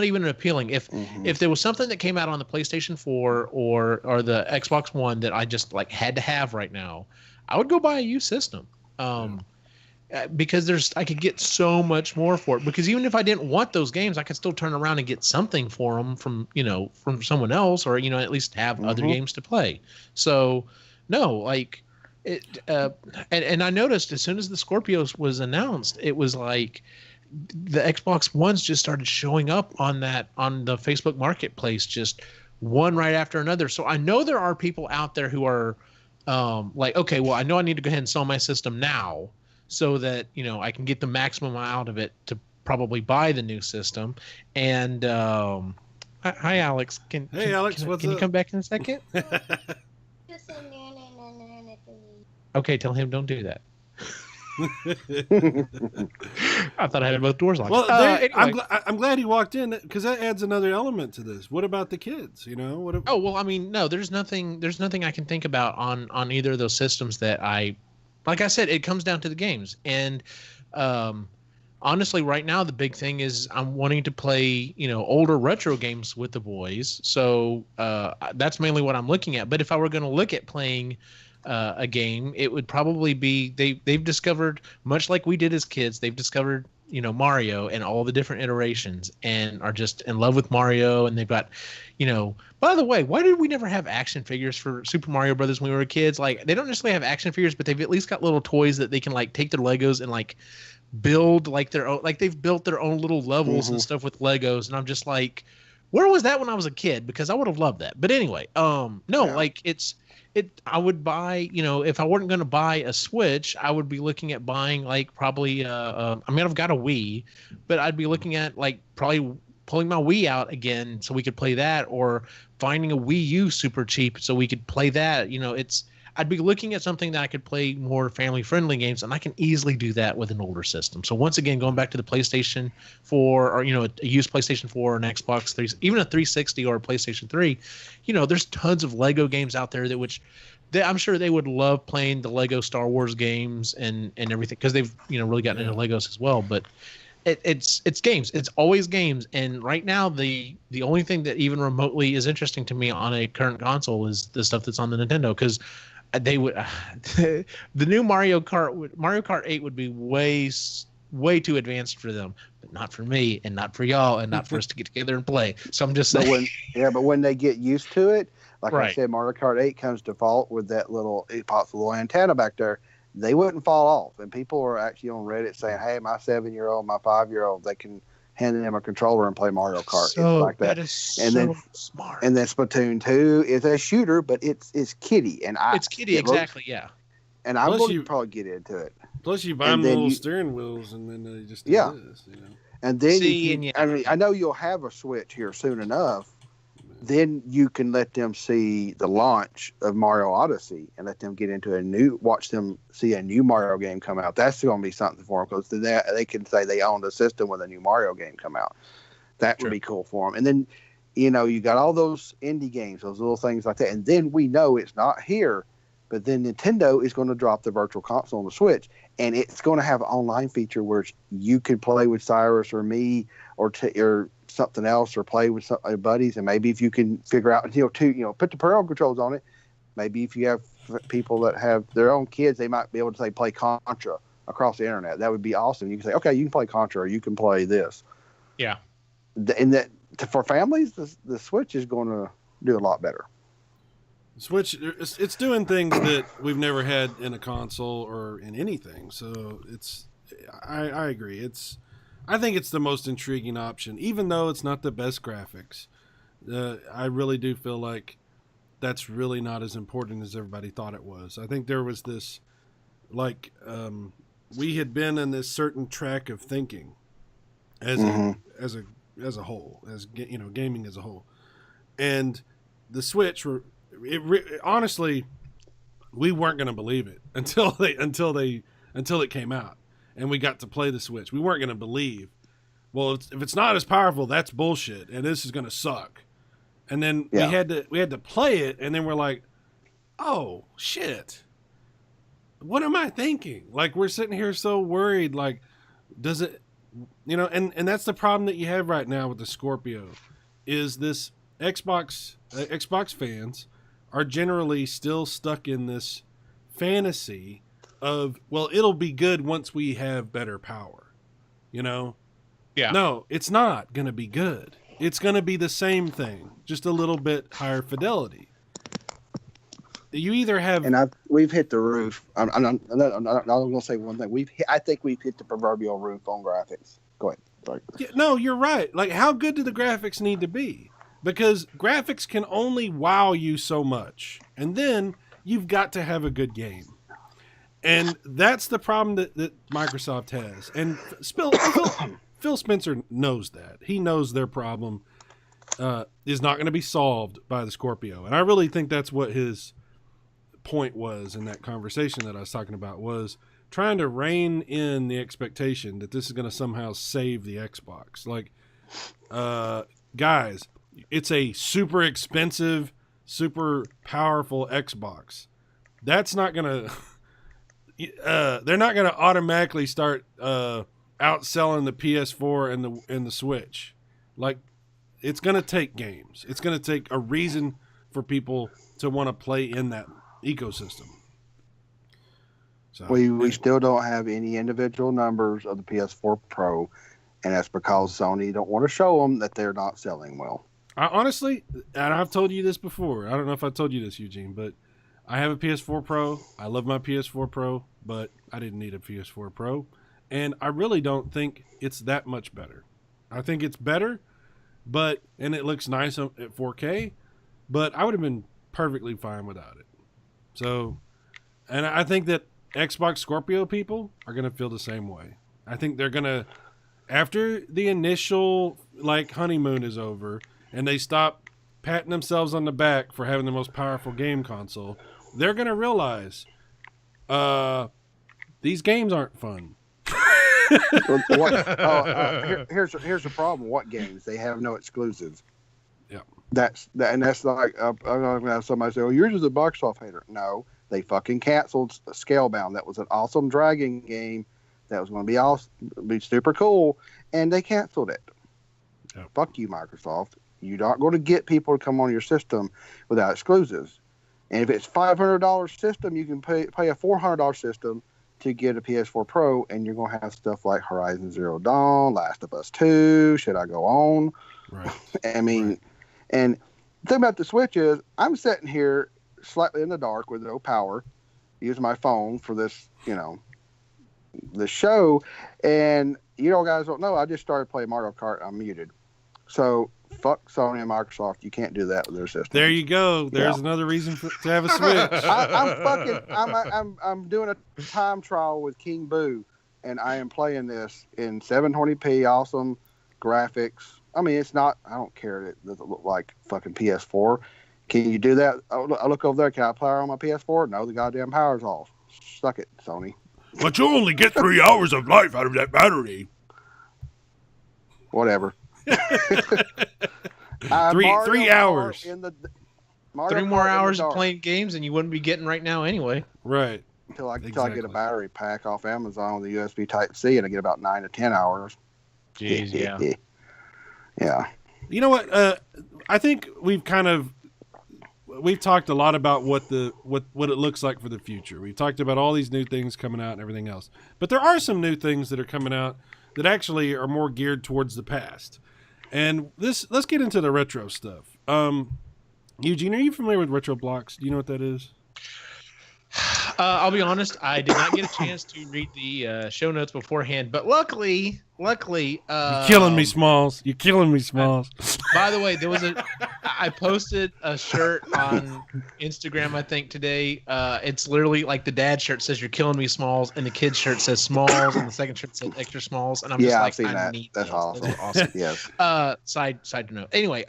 S2: even appealing. If there was something that came out on the PlayStation 4 or the Xbox One that I just like had to have right now, I would go buy a used system. Because I could get so much more for it. Because even if I didn't want those games, I could still turn around and get something for them from someone else, or at least have other games to play. So no, like it. And I noticed as soon as the Scorpios was announced, it was like the Xbox Ones just started showing up on the Facebook Marketplace, just one right after another. So I know there are people out there who are like, okay, well, I know I need to go ahead and sell my system now so that, I can get the maximum out of it to probably buy the new system. And hi, Alex.
S1: Alex, what's
S2: can
S1: up?
S2: You come back in a second? Okay, tell him don't do that. I thought I had both doors locked.
S1: Well,
S2: anyway.
S1: I'm glad he walked in, because that adds another element to this. What about the kids?
S2: Oh well, I mean, no, there's nothing I can think about on either of those systems that like I said, it comes down to the games. And honestly, right now the big thing is I'm wanting to play older retro games with the boys. So that's mainly what I'm looking at. But if I were going to look at playing a game, it would probably be they've discovered, much like we did as kids, they've discovered Mario and all the different iterations and are just in love with Mario. And they've got by the way, why did we never have action figures for Super Mario Brothers when we were kids? Like, they don't necessarily have action figures, but they've at least got little toys that they can like take their Legos and like build like their own, like they've built their own little levels and stuff with Legos. And I'm just like, where was that when I was a kid? Because I would have loved that. But anyway, like I would buy, if I wasn't going to buy a Switch, I would be looking at buying like probably, I've got a Wii, but I'd be looking at like probably pulling my Wii out again so we could play that, or finding a Wii U super cheap so we could play that. I'd be looking at something that I could play more family friendly games, and I can easily do that with an older system. So once again, going back to the PlayStation 4 or, a used PlayStation 4 or an Xbox 3, even a 360 or a PlayStation 3, there's tons of Lego games out there I'm sure they would love playing the Lego Star Wars games and everything, because they've, really gotten into Legos as well. But it's games. It's always games. And right now, the only thing that even remotely is interesting to me on a current console is the stuff that's on the Nintendo, because they would the new Mario Kart 8 would be way too advanced for them, but not for me and not for y'all and not for us to get together and play. So I'm just saying.
S3: But when they get used to it, like
S2: right.
S3: I said, Mario Kart 8 comes default with that it pops a little antenna back there. They wouldn't fall off. And people are actually on Reddit saying, hey, my 7-year-old, my 5-year-old, they can hand them a controller and play Mario Kart.
S2: So,
S3: it's like that.
S2: That is
S3: and
S2: so
S3: then,
S2: smart.
S3: And then Splatoon 2 is a shooter, but it's kiddie.
S2: It's kiddie, exactly, yeah.
S3: And I'm going to probably get into it.
S1: Plus, you buy them little steering wheels, and then they just do this,
S3: And then I know you'll have a Switch here soon enough. Then you can let them see the launch of Mario Odyssey and let them get into watch them see a new Mario game come out. That's going to be something for them, because they can say they own the system when a new Mario game come out. That would be cool for them. And then, you got all those indie games, those little things like that. And then we know it's not here, but then Nintendo is going to drop the Virtual Console on the Switch, and it's going to have an online feature where you can play with Cyrus or me or something else, or play with some buddies. And maybe if you can figure out put the parental controls on it, maybe if you have people that have their own kids, they might be able to play Contra across the internet. That would be awesome. You can say, okay, you can play Contra, or you can play this.
S2: Yeah.
S3: And that for families, the Switch is going to do a lot better.
S1: Switch, it's doing things that we've never had in a console or in anything. So I agree. I think it's the most intriguing option, even though it's not the best graphics. I really do feel like that's really not as important as everybody thought it was. I think there was this like we had been in this certain track of thinking as a whole, as gaming as a whole, and the Switch honestly, we weren't going to believe it until it came out and we got to play the Switch. We weren't going to believe, well, if it's not as powerful, that's bullshit, and this is going to suck. And then we had to play it, and then we're like, oh shit, what am I thinking? Like, we're sitting here so worried, like, does it, and that's the problem that you have right now with the Scorpio, is this Xbox fans are generally still stuck in this fantasy of, well, it'll be good once we have better power, Yeah. No, it's not going to be good. It's going to be the same thing, just a little bit higher fidelity. You either have,
S3: and we've hit the roof. I'm going to say one thing. I think we've hit the proverbial roof on graphics. Go ahead. Sorry.
S1: Yeah, no, you're right. Like, how good do the graphics need to be? Because graphics can only wow you so much, and then you've got to have a good game, and that's the problem that Microsoft has. And Phil Spencer knows that. He knows their problem is not going to be solved by the Scorpio, and I really think that's what his point was in that conversation that I was talking about, was trying to rein in the expectation that this is going to somehow save the Xbox. Like, guys, it's a super expensive, super powerful Xbox. That's not going to they're not going to automatically start outselling the PS4 and the Switch. Like, it's going to take games. It's going to take a reason for people to want to play in that ecosystem. So
S3: we still don't have any individual numbers of the PS4 Pro, and that's because Sony don't want to show them that they're not selling well.
S1: I honestly, and I've told you this before, I don't know if I told you this, Eugene, but I have a PS4 Pro. I love my PS4 Pro, but I didn't need a PS4 Pro. And I really don't think it's that much better. I think it's better, and it looks nice at 4K, but I would have been perfectly fine without it. So, and I think that Xbox Scorpio people are going to feel the same way. I think they're going to, after the initial, honeymoon is over, and they stop patting themselves on the back for having the most powerful game console, they're going to realize these games aren't fun.
S3: Here's the problem. What games? They have no exclusives.
S1: Yeah.
S3: That's like, I'm going to have somebody say, "Oh, you're just a Microsoft hater." No, they fucking canceled Scalebound. That was an awesome dragon game that was going to be awesome, be super cool, and they canceled it.
S1: Yeah.
S3: Fuck you, Microsoft. You're not going to get people to come on your system without exclusives. And if it's $500 system, you can pay a $400 system to get a PS4 Pro, and you're going to have stuff like Horizon Zero Dawn, Last of Us 2, should I go on?
S1: Right.
S3: I mean, right. And the thing about the Switch is, I'm sitting here slightly in the dark with no power, using my phone for this, the show, and guys don't know, I just started playing Mario Kart. I'm muted. So fuck Sony and Microsoft. You can't do that with their system.
S1: There you go. There's another reason to have a Switch.
S3: I'm doing a time trial with King Boo, and I am playing this in 720p, awesome graphics. I mean, it's not. I don't care that it doesn't look like fucking PS4. Can you do that? I look over there. Can I play on my PS4? No, the goddamn power's off. Suck it, Sony.
S1: But you only get 3 hours of life out of that battery.
S3: Whatever.
S1: 3 hours.
S2: Three more hours of playing games than you wouldn't be getting right now anyway.
S1: Right.
S3: Until I get a battery pack off Amazon with a USB Type-C, and I get about 9 to 10 hours.
S2: Jeez, yeah.
S3: Yeah.
S1: You know what? I think we've talked a lot about what it looks like for the future. We talked about all these new things coming out and everything else. But there are some new things that are coming out that actually are more geared towards the past. And let's get into the retro stuff. Eugene, are you familiar with Retro Blocks? Do you know what that is?
S2: I'll be honest, I did not get a chance to read the show notes beforehand, but luckily,
S1: you're killing me, Smalls. You're killing me, Smalls.
S2: By the way, there was I posted a shirt on Instagram, I think today. It's literally like the dad shirt says "You're killing me, Smalls," and the kid shirt says "Smalls," and the second shirt says "Extra Smalls." And I'm just
S3: Yeah, I've
S2: like,
S3: seen
S2: I
S3: that.
S2: need
S3: That's
S2: those.
S3: awesome.
S2: Those are awesome.
S3: Yes.
S2: Side note. Anyway,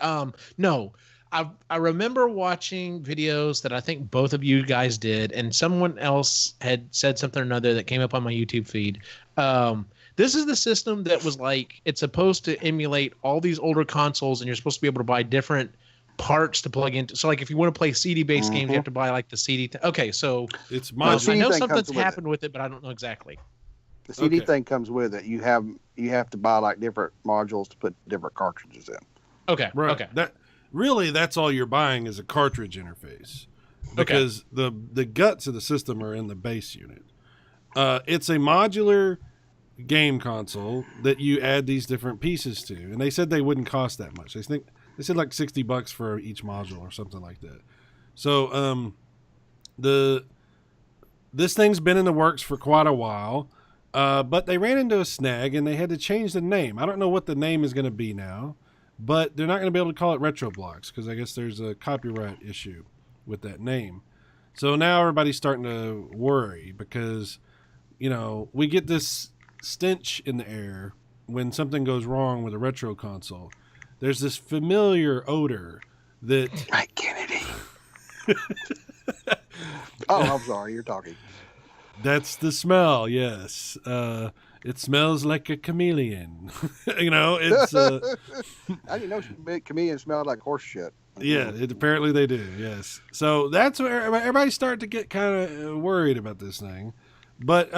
S2: no, I remember watching videos that I think both of you guys did, and someone else had said something or another that came up on my YouTube feed. This is the system that was like, it's supposed to emulate all these older consoles, and you're supposed to be able to buy different parts to plug into. So like if you want to play CD-based games, you have to buy like the CD. Okay, so
S1: It's
S3: Well,
S1: modular.
S3: see,
S2: I know
S3: thing
S2: something's
S3: comes with
S2: happened with it, but I don't know exactly.
S3: The CD
S1: Okay.
S3: thing comes with it. You have to buy like different modules to put different cartridges in.
S2: Okay,
S1: Right.
S2: okay.
S1: That's all you're buying is a cartridge interface, because the guts of the system are in the base unit. It's a modular game console that you add these different pieces to, and they said they wouldn't cost that much. They said like $60 for each module or something like that. So this thing's been in the works for quite a while, but they ran into a snag and they had to change the name. I don't know what the name is going to be now, but they're not going to be able to call it Retro Blocks because I guess there's a copyright issue with that name. So now everybody's starting to worry because, we get this stench in the air when something goes wrong with a retro console. There's this familiar odor that...
S3: Like Kennedy. Oh, I'm sorry. You're talking.
S1: That's the smell, yes. It smells like a chameleon. It's...
S3: I didn't know chameleons smelled like horse shit.
S1: Yeah, apparently they do, yes. So that's where everybody's starting to get kind of worried about this thing. But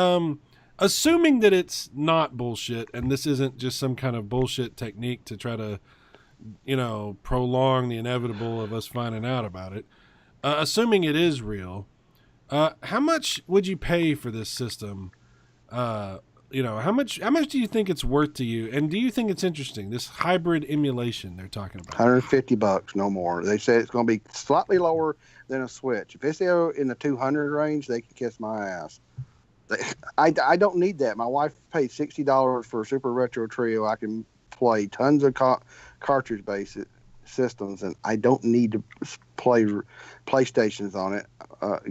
S1: assuming that it's not bullshit and this isn't just some kind of bullshit technique to try to, prolong the inevitable of us finding out about it, assuming it is real, how much would you pay for this system? How much do you think it's worth to you? And do you think it's interesting, this hybrid emulation they're talking about?
S3: $150, no more. They say it's going to be slightly lower than a Switch. If it's in the 200 range, they can kiss my ass. I don't need that. My wife paid $60 for a Super Retro Trio. I can play tons of cartridge-based systems, and I don't need to play PlayStations on it,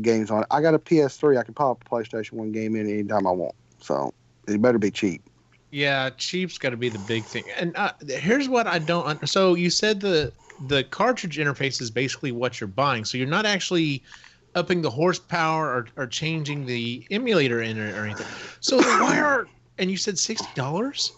S3: games on it. I got a PS3. I can pop a PlayStation 1 game in anytime I want. So it better be cheap.
S2: Yeah, cheap's got to be the big thing. And here's what I don't. So you said the cartridge interface is basically what you're buying. So you're not actually upping the horsepower or changing the emulator in it or anything. So why are, and you said $60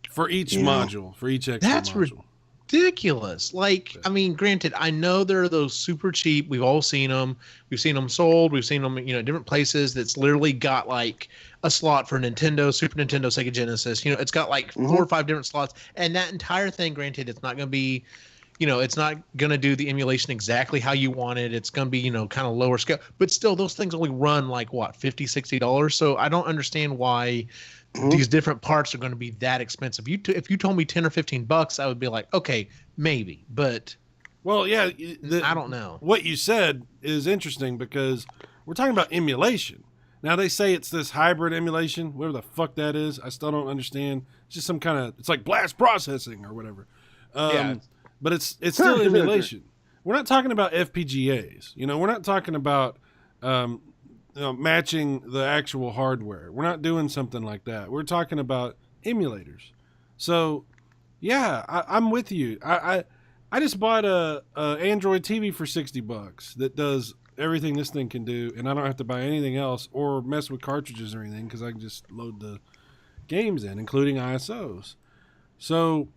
S1: for each module, for each extra
S2: That's
S1: module.
S2: ridiculous. Like, I mean, granted, I know there are those super cheap. We've all seen them. We've seen them sold. We've seen them, different places that's literally got like a slot for Nintendo, Super Nintendo, Sega Genesis. It's got like 4 or 5 different slots. And that entire thing, granted, it's not going to be, it's not going to do the emulation exactly how you want it. It's going to be, kind of lower scale. But still, those things only run like, what, $50, $60? So I don't understand why these different parts are going to be that expensive. If you told me $10 or $15, I would be like, okay, maybe. But
S1: well, yeah,
S2: I don't know.
S1: What you said is interesting because we're talking about emulation. Now they say it's this hybrid emulation, whatever the fuck that is. I still don't understand. It's just some kind of, it's like blast processing or whatever.
S2: Yeah.
S1: But it's still emulation. We're not talking about FPGAs. We're not talking about matching the actual hardware. We're not doing something like that. We're talking about emulators. So, yeah, I'm with you. I just bought a Android TV for $60 that does everything this thing can do, and I don't have to buy anything else or mess with cartridges or anything because I can just load the games in, including ISOs. So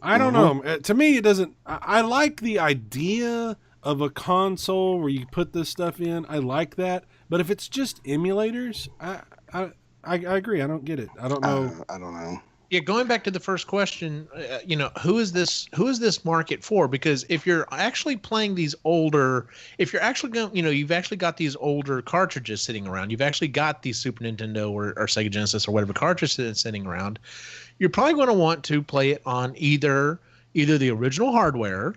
S1: I don't know. To me, it doesn't. I like the idea of a console where you put this stuff in. I like that. But if it's just emulators, I agree. I don't get it. I don't know.
S3: I don't know.
S2: Yeah, going back to the first question, who is this market for? Because if you're actually playing these older, if you're actually going, you've actually got these older cartridges sitting around, you've actually got these Super Nintendo or Sega Genesis or whatever cartridges sitting around, you're probably going to want to play it on either the original hardware,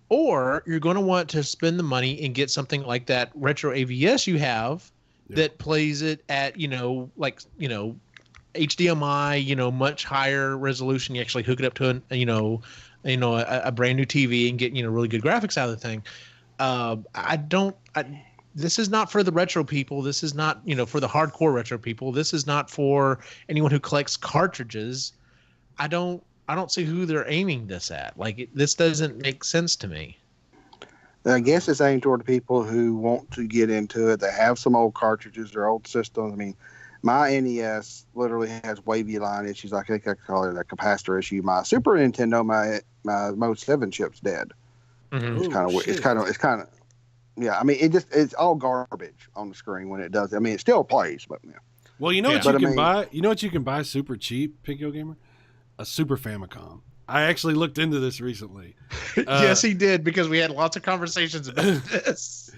S2: or you're going to want to spend the money and get something like that retro AVS you have that plays it at HDMI, much higher resolution. You actually hook it up to a brand new TV and get really good graphics out of the thing. This is not for the retro people. This is not for the hardcore retro people. This is not for anyone who collects cartridges. I don't see who they're aiming this at. Like this doesn't make sense to me.
S3: I guess it's aimed toward the people who want to get into it. They have some old cartridges or old systems. I mean, my NES literally has wavy line issues. I think I call it a capacitor issue. My Super Nintendo, my Mode 7 chip's dead.
S2: Mm-hmm.
S3: It's kind of it's kind of yeah. I mean, it's all garbage on the screen when it does. I mean, it still plays, but yeah.
S1: Well, you know what you can buy. You know what you can buy super cheap, Piggo Gamer? A Super Famicom. I actually looked into this recently.
S2: Yes, he did, because we had lots of conversations about this.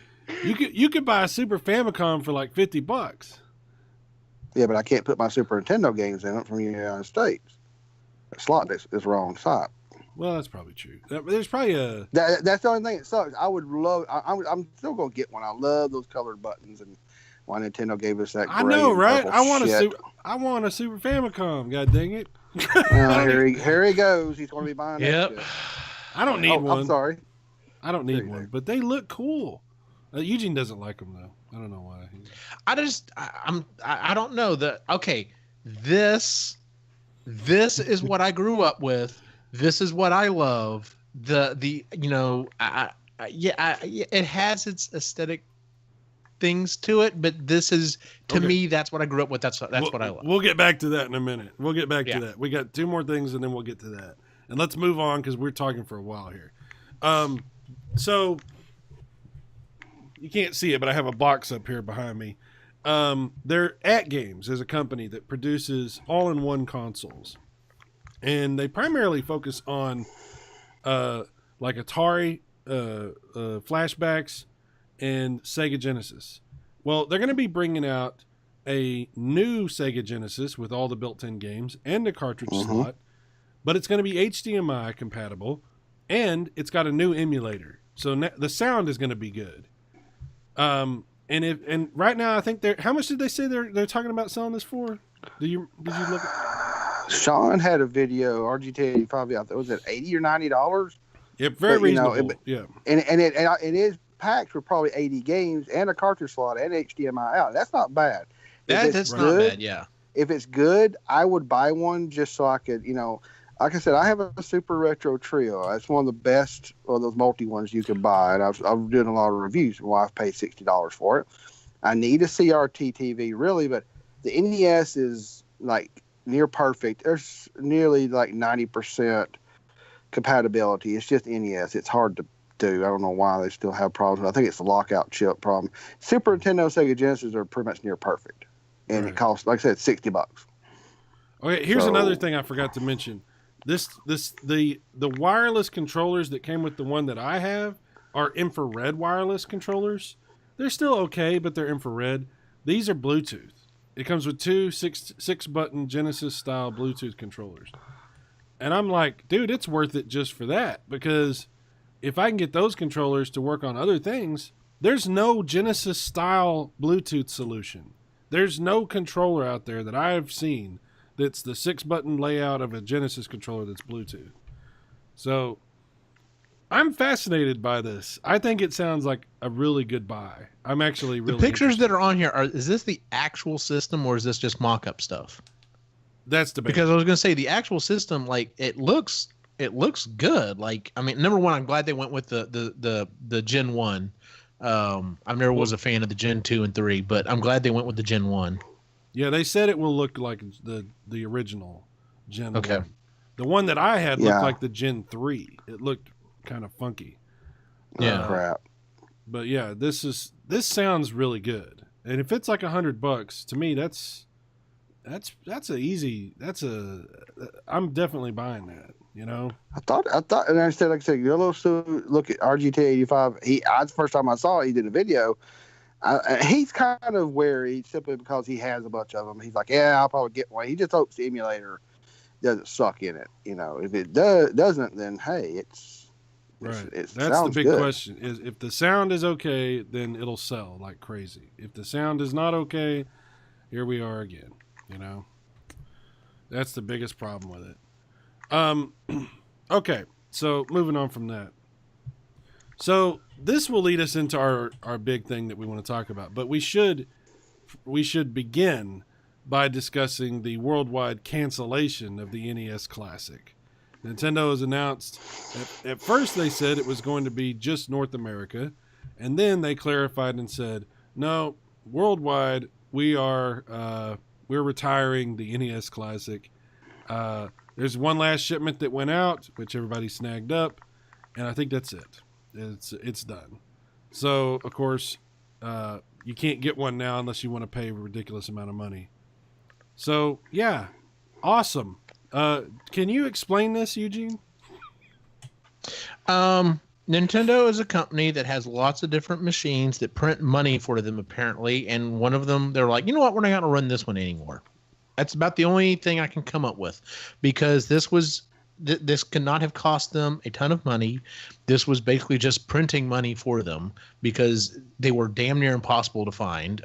S1: You could buy a Super Famicom for like $50.
S3: Yeah, but I can't put my Super Nintendo games in it from the United States. The slot is wrong side.
S1: Well, that's probably true. There's probably a...
S3: That's the only thing that sucks. I would love... I'm still going to get one. I love those colored buttons, and why Nintendo gave us that gray.
S1: I know, right? I
S3: want
S1: a Super Famicom, god dang it.
S3: Here he goes. He's going to be buying that shit.
S1: I don't need one.
S3: I'm sorry.
S1: I don't need one, but they look cool. Eugene doesn't like them, though. I don't know why.
S2: I don't know. Okay, this is what I grew up with. This is what I love. It has its aesthetic things to it, but this is to me, that's what I grew up with. That's what I love.
S1: We'll get back to that in a minute. We'll get back to that. We got two more things, and then we'll get to that. And let's move on because we're talking for a while here. So you can't see it, but I have a box up here behind me. They're At Games is a company that produces all-in-one consoles, and they primarily focus on like Atari, flashbacks, and Sega Genesis. Well, they're going to be bringing out a new Sega Genesis with all the built-in games and a cartridge slot, but it's going to be HDMI compatible, and it's got a new emulator, so the sound is going to be good. And right now I think how much did they say they're talking about selling this for? Did you look at...
S3: Sean had a video, RGT85 out there. Was it $80 or $90?
S1: Yep, very reasonable. Yeah.
S3: And it is packed with probably 80 games and a cartridge slot and HDMI out. That's not bad.
S2: That's not bad, yeah.
S3: If it's good, I would buy one just so I could, like I said, I have a Super Retro Trio. It's one of the best of those multi ones you can buy. And I'm doing a lot of reviews. My wife paid $60 for it. I need a CRT TV, really, but the NES is like near perfect. There's nearly like 90% compatibility. It's just NES. It's hard to do. I don't know why they still have problems. I think it's the lockout chip problem. Super Nintendo, Sega Genesis are pretty much near perfect. And It costs, like I said, $60.
S1: Okay, here's another thing I forgot to mention. The wireless controllers that came with the one that I have are infrared wireless controllers. They're still okay, but they're infrared. These are Bluetooth. It comes with two six button Genesis style Bluetooth controllers. And I'm like, dude, it's worth it just for that, because if I can get those controllers to work on other things, there's no Genesis style Bluetooth solution. There's no controller out there that I've seen that's the 6-button layout of a Genesis controller that's Bluetooth. So I'm fascinated by this. I think it sounds like a really good buy. I'm actually really...
S2: The pictures that are on here, is this the actual system or is this just mock-up stuff?
S1: That's debatable.
S2: Because I was going to say the actual system, like it looks good. Like, I mean, number one, I'm glad they went with the Gen 1. I never was a fan of the Gen 2 and 3, but I'm glad they went with the Gen 1.
S1: Yeah, they said it will look like the original Gen 1.
S2: Okay.
S1: The one that I had looked like the Gen 3. It looked kind of funky.
S3: Yeah. Crap.
S1: But yeah, this sounds really good. And if it's like $100, to me I'm definitely buying that,
S3: I thought, and I said, like I said, look at RGT85. The first time I saw it, he did a video. He's kind of wary simply because he has a bunch of them. He's like, yeah, I'll probably get one. He just hopes the emulator doesn't suck in it. If it doesn't, then hey, it's
S1: right.
S3: That's
S1: the big
S3: good.
S1: question. Is if the sound is okay, then it'll sell like crazy. If the sound is not okay, here we are again. That's the biggest problem with it. Okay, So moving on from that. So this will lead us into our big thing that we want to talk about, but we should begin by discussing the worldwide cancellation of the NES Classic. Nintendo has announced, at first they said it was going to be just North America, and then they clarified and said, no, worldwide, we're retiring the NES Classic. There's one last shipment that went out, which everybody snagged up, and I think that's it. It's done. So, of course, you can't get one now unless you want to pay a ridiculous amount of money. So, yeah, awesome. Can you explain this, Eugene?
S2: Nintendo is a company that has lots of different machines that print money for them, apparently. And one of them, they're like, you know what? We're not going to run this one anymore. That's about the only thing I can come up with, because this could not have cost them a ton of money. This was basically just printing money for them because they were damn near impossible to find.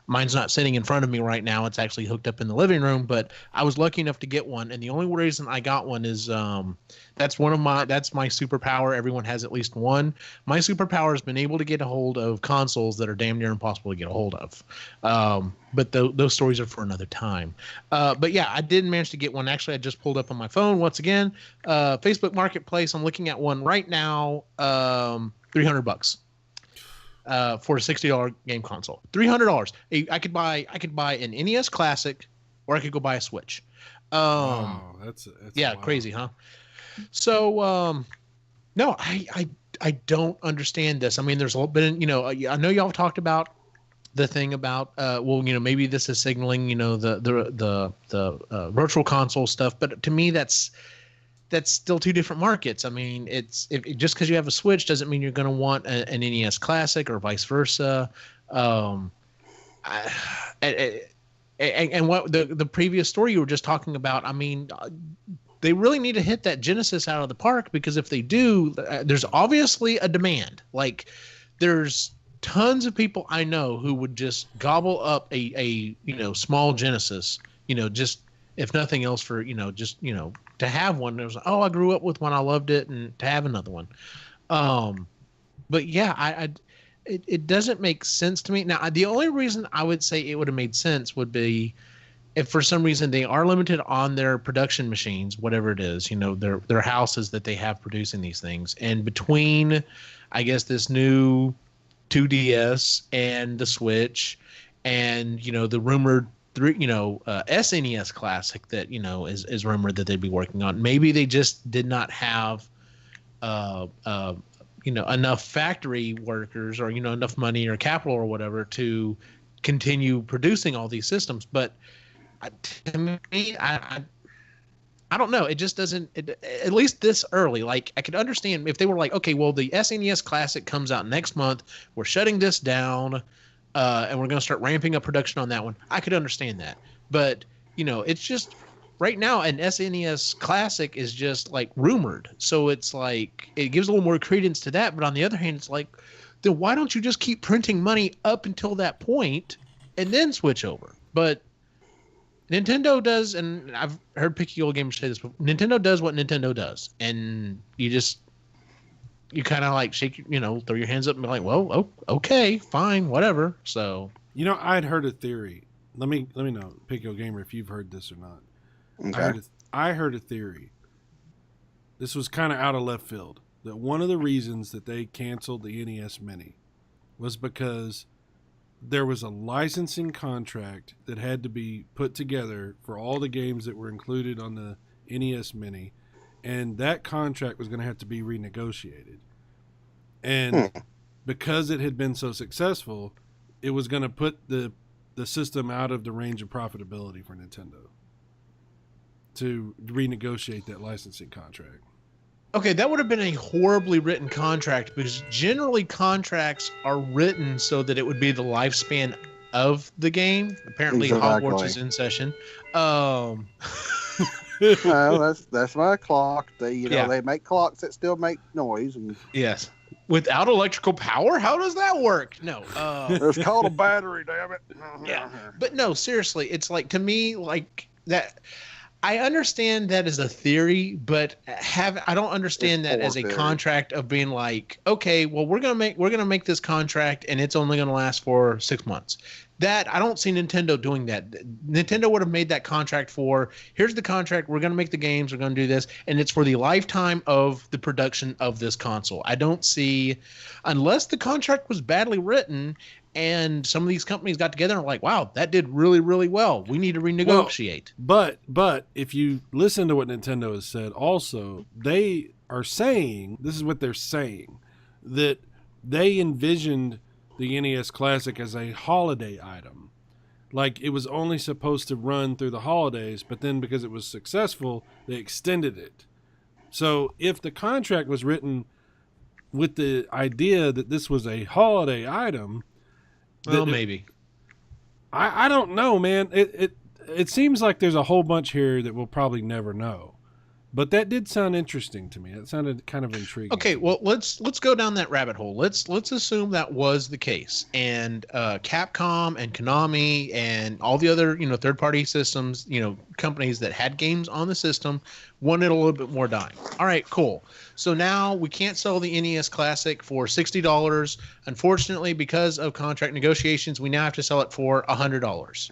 S2: Mine's not sitting in front of me right now. It's actually hooked up in the living room, but I was lucky enough to get one. And the only reason I got one is that's my superpower. Everyone has at least one. My superpower has been able to get a hold of consoles that are damn near impossible to get a hold of. But those stories are for another time. But yeah, I did manage to get one. Actually, I just pulled up on my phone once again. Facebook Marketplace. I'm looking at one right now. $300. For a $60 game console. $300. I could buy an NES Classic, or I could go buy a Switch.
S1: Wow, that's
S2: yeah, wild. Crazy, huh? So no, I don't understand this. I mean, there's a little bit, I know y'all talked about the thing about maybe this is signaling, the virtual console stuff, but to me that's still two different markets. I mean, just because you have a Switch doesn't mean you're going to want an NES Classic or vice versa. And what the previous story you were just talking about, I mean, they really need to hit that Genesis out of the park, because if they do, there's obviously a demand. Like, there's tons of people I know who would just gobble up a small Genesis, just if nothing else for, to have one. It was like, oh, I grew up with one, I loved it, and to have another one. But yeah, it doesn't make sense to me. Now, the only reason I would say it would have made sense would be if for some reason they are limited on their production machines, whatever it is, their houses that they have producing these things. And between, I guess, this new 2DS and the Switch and, the rumored SNES Classic that is rumored that they'd be working on. Maybe they just did not have enough factory workers or enough money or capital or whatever to continue producing all these systems. But to me, I don't know. It just doesn't. At least this early, like, I could understand if they were like, okay, well, the SNES Classic comes out next month. We're shutting this down. And we're going to start ramping up production on that one. I could understand that. But, it's just right now an SNES Classic is just like rumored. So it's like it gives a little more credence to that. But on the other hand, it's like, then why don't you just keep printing money up until that point and then switch over? But Nintendo does, and I've heard Picky Old Gamers say this, but Nintendo does what Nintendo does. And you kind of like shake, throw your hands up and be like, well, okay, fine, whatever. So,
S1: I'd heard a theory. Let me know, Pico Gamer, if you've heard this or not. Okay. I heard a theory. This was kind of out of left field. That one of the reasons that they canceled the NES Mini was because there was a licensing contract that had to be put together for all the games that were included on the NES Mini. And that contract was going to have to be renegotiated. And because it had been so successful, it was going to put the system out of the range of profitability for Nintendo to renegotiate that licensing contract.
S2: Okay, that would have been a horribly written contract, because generally contracts are written so that it would be the lifespan of the game. Apparently, exactly. Hogwarts is in session.
S3: No, that's my clock. They make clocks that still make noise. And
S2: yes, without electrical power, how does that work? No,
S3: it's called a battery. Damn it.
S2: Yeah, but no, seriously, it's like, to me, like that. I understand that as a theory, but I don't understand
S3: It's
S2: that
S3: poor
S2: as a
S3: theory.
S2: contract of being like, okay, well we're gonna make this contract and it's only gonna last for 6 months. That I don't see Nintendo doing that. Nintendo would have made that contract for, here's the contract, we're gonna make the games, we're gonna do this, and it's for the lifetime of the production of this console. I don't see, unless the contract was badly written and some of these companies got together and were like, wow, that did really, really well. We need to renegotiate.
S1: But if you listen to what Nintendo has said, also they are saying, this is what they're saying, that they envisioned the NES Classic as a holiday item. Like it was only supposed to run through the holidays, but then because it was successful, they extended it. So if the contract was written with the idea that this was a holiday item,
S2: Well, maybe.
S1: I don't know, man. It seems like there's a whole bunch here that we'll probably never know. But that did sound interesting to me. It sounded kind of intriguing.
S2: Okay, well let's go down that rabbit hole. Let's assume that was the case, and Capcom and Konami and all the other third party systems companies that had games on the system wanted a little bit more dime. All right, cool. So now we can't sell the NES Classic for $60. Unfortunately, because of contract negotiations, we now have to sell it for $100.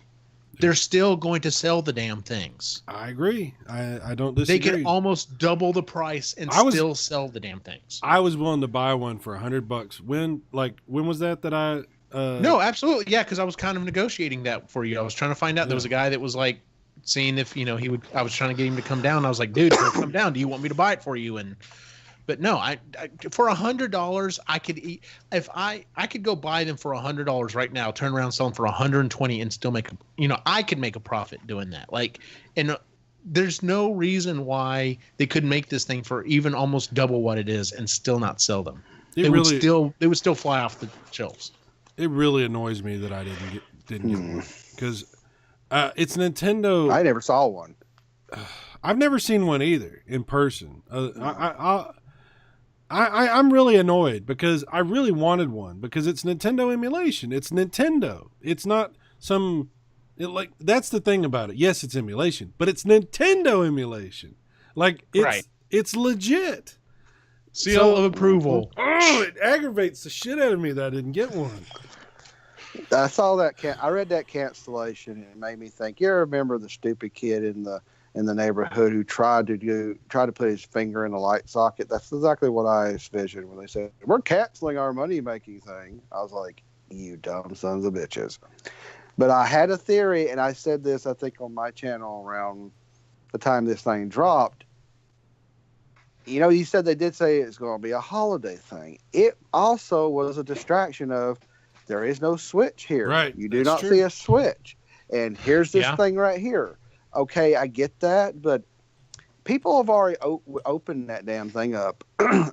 S2: They're still going to sell the damn things.
S1: I agree. I don't disagree.
S2: They could almost double the price and still sell the damn things.
S1: I was willing to buy one for $100. When was that I?
S2: No, absolutely, yeah. Because I was kind of negotiating that for you. I was trying to find out. There was a guy that was like seeing if he would. I was trying to get him to come down. I was like, dude, if come down. Do you want me to buy it for you? But no, I for $100 I could eat. If I could go buy them for $100 right now, turn around, sell them for $120, and still make I could make a profit doing that. And there's no reason why they couldn't make this thing for even almost double what it is and still not sell them. They would still fly off the shelves.
S1: It really annoys me that I didn't get one because it's Nintendo.
S3: I never saw one.
S1: I've never seen one either in person. I'm really annoyed because I really wanted one because it's Nintendo emulation. It's Nintendo. It's not that's the thing about it. Yes, it's emulation, but it's Nintendo emulation. It's legit.
S2: Seal of approval.
S1: Oh, it aggravates the shit out of me that I didn't get one.
S3: I saw that. I read that cancellation, and it made me think. You remember the stupid kid in the neighborhood who tried to put his finger in the light socket? That's exactly what I envisioned when they said we're canceling our money making thing. I was like, you dumb sons of bitches. But I had a theory, and I said this I think on my channel around the time this thing dropped. You said they did say it's going to be a holiday thing. It also was a distraction of there is no switch here.
S1: Right.
S3: You do not see a switch. And here's this thing right here. Okay, I get that, but people have already opened that damn thing up.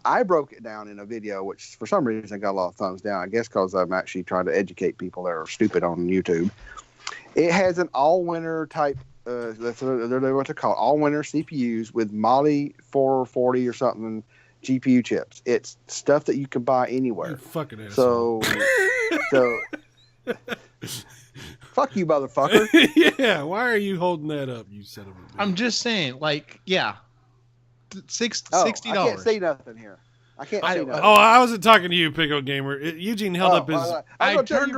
S3: I broke it down in a video, which for some reason got a lot of thumbs down. I guess because I'm actually trying to educate people that are stupid on YouTube. It has an all-winner type, that's what they're called, all-winner CPUs with Mali 440 or something GPU chips. It's stuff that you can buy anywhere.
S1: You fucking asshole.
S3: So fuck you, motherfucker.
S1: Yeah, why are you holding that up, you son of a bitch?
S2: I'm just saying, $60.
S3: I can't say nothing here. I can't say nothing.
S1: Oh, I wasn't talking to you, Pickle Gamer. Eugene held up his...
S2: I turned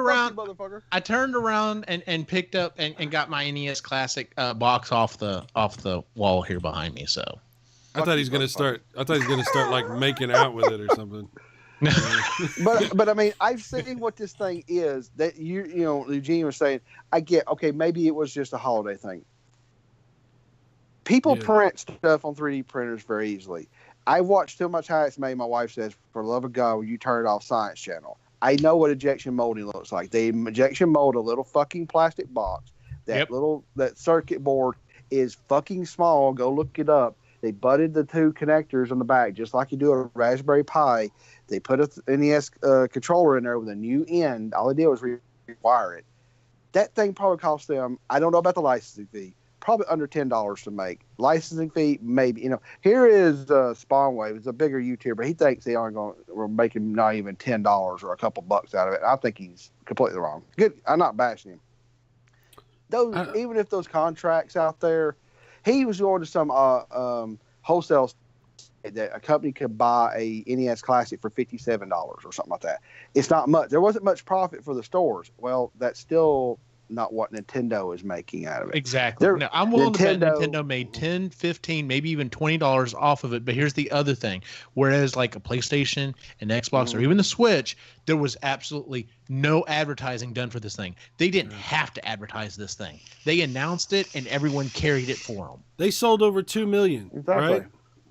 S2: around and picked up and got my NES Classic box off the wall here behind me. So
S1: I thought he's gonna start like making out with it or something.
S3: but I mean, I've seen what this thing is. That Eugene was saying. I get. Okay, maybe it was just a holiday thing. People print stuff on 3D printers very easily. I watched too much How It's Made. My wife says, "For the love of God, will you turn it off Science Channel?" I know what injection molding looks like. They injection mold a little fucking plastic box. That circuit board is fucking small. Go look it up. They butted the two connectors on the back, just like you do a Raspberry Pi. They put a NES controller in there with a new end. All they did was rewire it. That thing probably cost them, I don't know about the licensing fee, probably under $10 to make. Licensing fee, maybe. Here is Spawnwave. He's a bigger YouTuber. He thinks we're making not even $10 or a couple bucks out of it. I think he's completely wrong. Good. I'm not bashing him. Even if those contracts out there, he was going to some wholesale that a company could buy a NES Classic for $57 or something like that. It's not much. There wasn't much profit for the stores. Well, that's still not what Nintendo is making out of it.
S2: Exactly. Now, I'm willing to bet Nintendo made $10, $15, maybe even $20 off of it. But here's the other thing. Whereas like a PlayStation, an Xbox, or even the Switch, there was absolutely no advertising done for this thing. They didn't have to advertise this thing. They announced it, and everyone carried it for them.
S1: They sold over 2 million, right?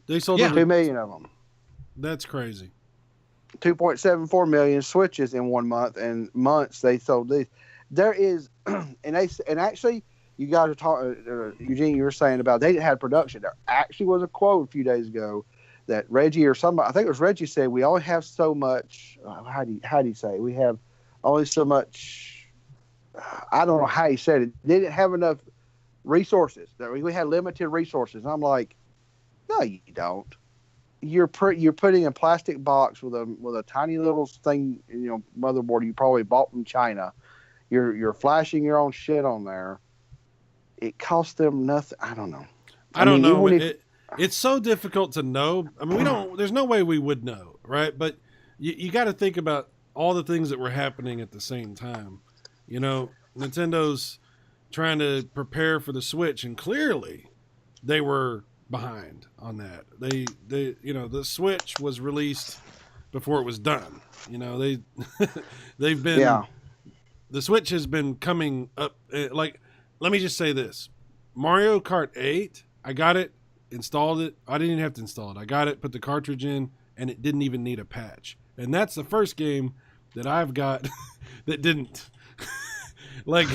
S1: They sold over
S3: 2 million of them.
S1: That's crazy.
S3: 2.74 million Switches in 1 month, and months they sold these. There is, and actually, you guys are talking, Eugene, you were saying about they didn't have production. There actually was a quote a few days ago that Reggie or somebody, I think it was Reggie, said we only have so much. How do you say it? We have only so much. I don't know how he said it. They didn't have enough resources. We had limited resources. And I'm like, no, you don't. You're putting a plastic box with a tiny little thing, motherboard you probably bought from China. You're flashing your own shit on there. It cost them nothing. I don't know.
S1: I don't know. It's so difficult to know. I mean, there's no way we would know, right? But you got to think about all the things that were happening at the same time. Nintendo's trying to prepare for the Switch, and clearly they were behind on that. The Switch was released before it was done. They've been.
S3: Yeah.
S1: The Switch has been coming up. Let me just say this: Mario Kart 8. I got it, installed it. I didn't even have to install it. I got it, put the cartridge in, and it didn't even need a patch. And that's the first game that I've got that didn't. The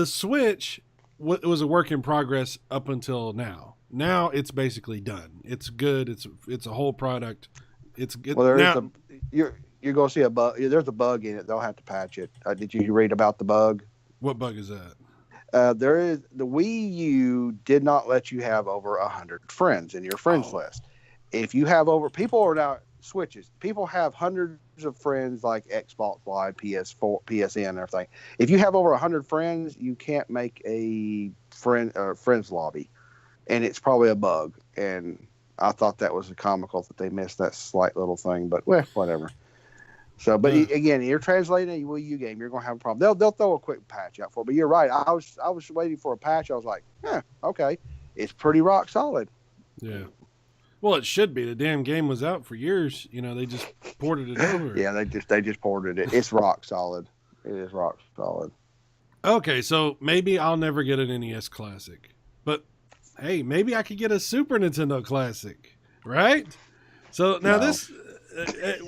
S1: Switch was a work in progress up until now. Now it's basically done. It's good. It's a whole product. It's good.
S3: Well, you're going to see a bug. There's a bug in it. They'll have to patch it. Did you read about the bug?
S1: What bug is that?
S3: There is the Wii U did not let you have over 100 friends in your friends list. If you have people are now Switches. People have hundreds of friends like Xbox Live, PS4, PSN, and everything. If you have over 100 friends, you can't make a friends lobby, and it's probably a bug. And I thought that was comical that they missed that slight little thing, but whatever. So, but again, you're translating a Wii U game, you're going to have a problem. They'll throw a quick patch out for it. But you're right. I was waiting for a patch. I was like, okay, it's pretty rock solid.
S1: Yeah. Well, it should be. The damn game was out for years. They just ported it over.
S3: Yeah, they just ported it. It's rock solid. It is rock solid.
S1: Okay, so maybe I'll never get an NES Classic, but hey, maybe I could get a Super Nintendo Classic, right? So now this.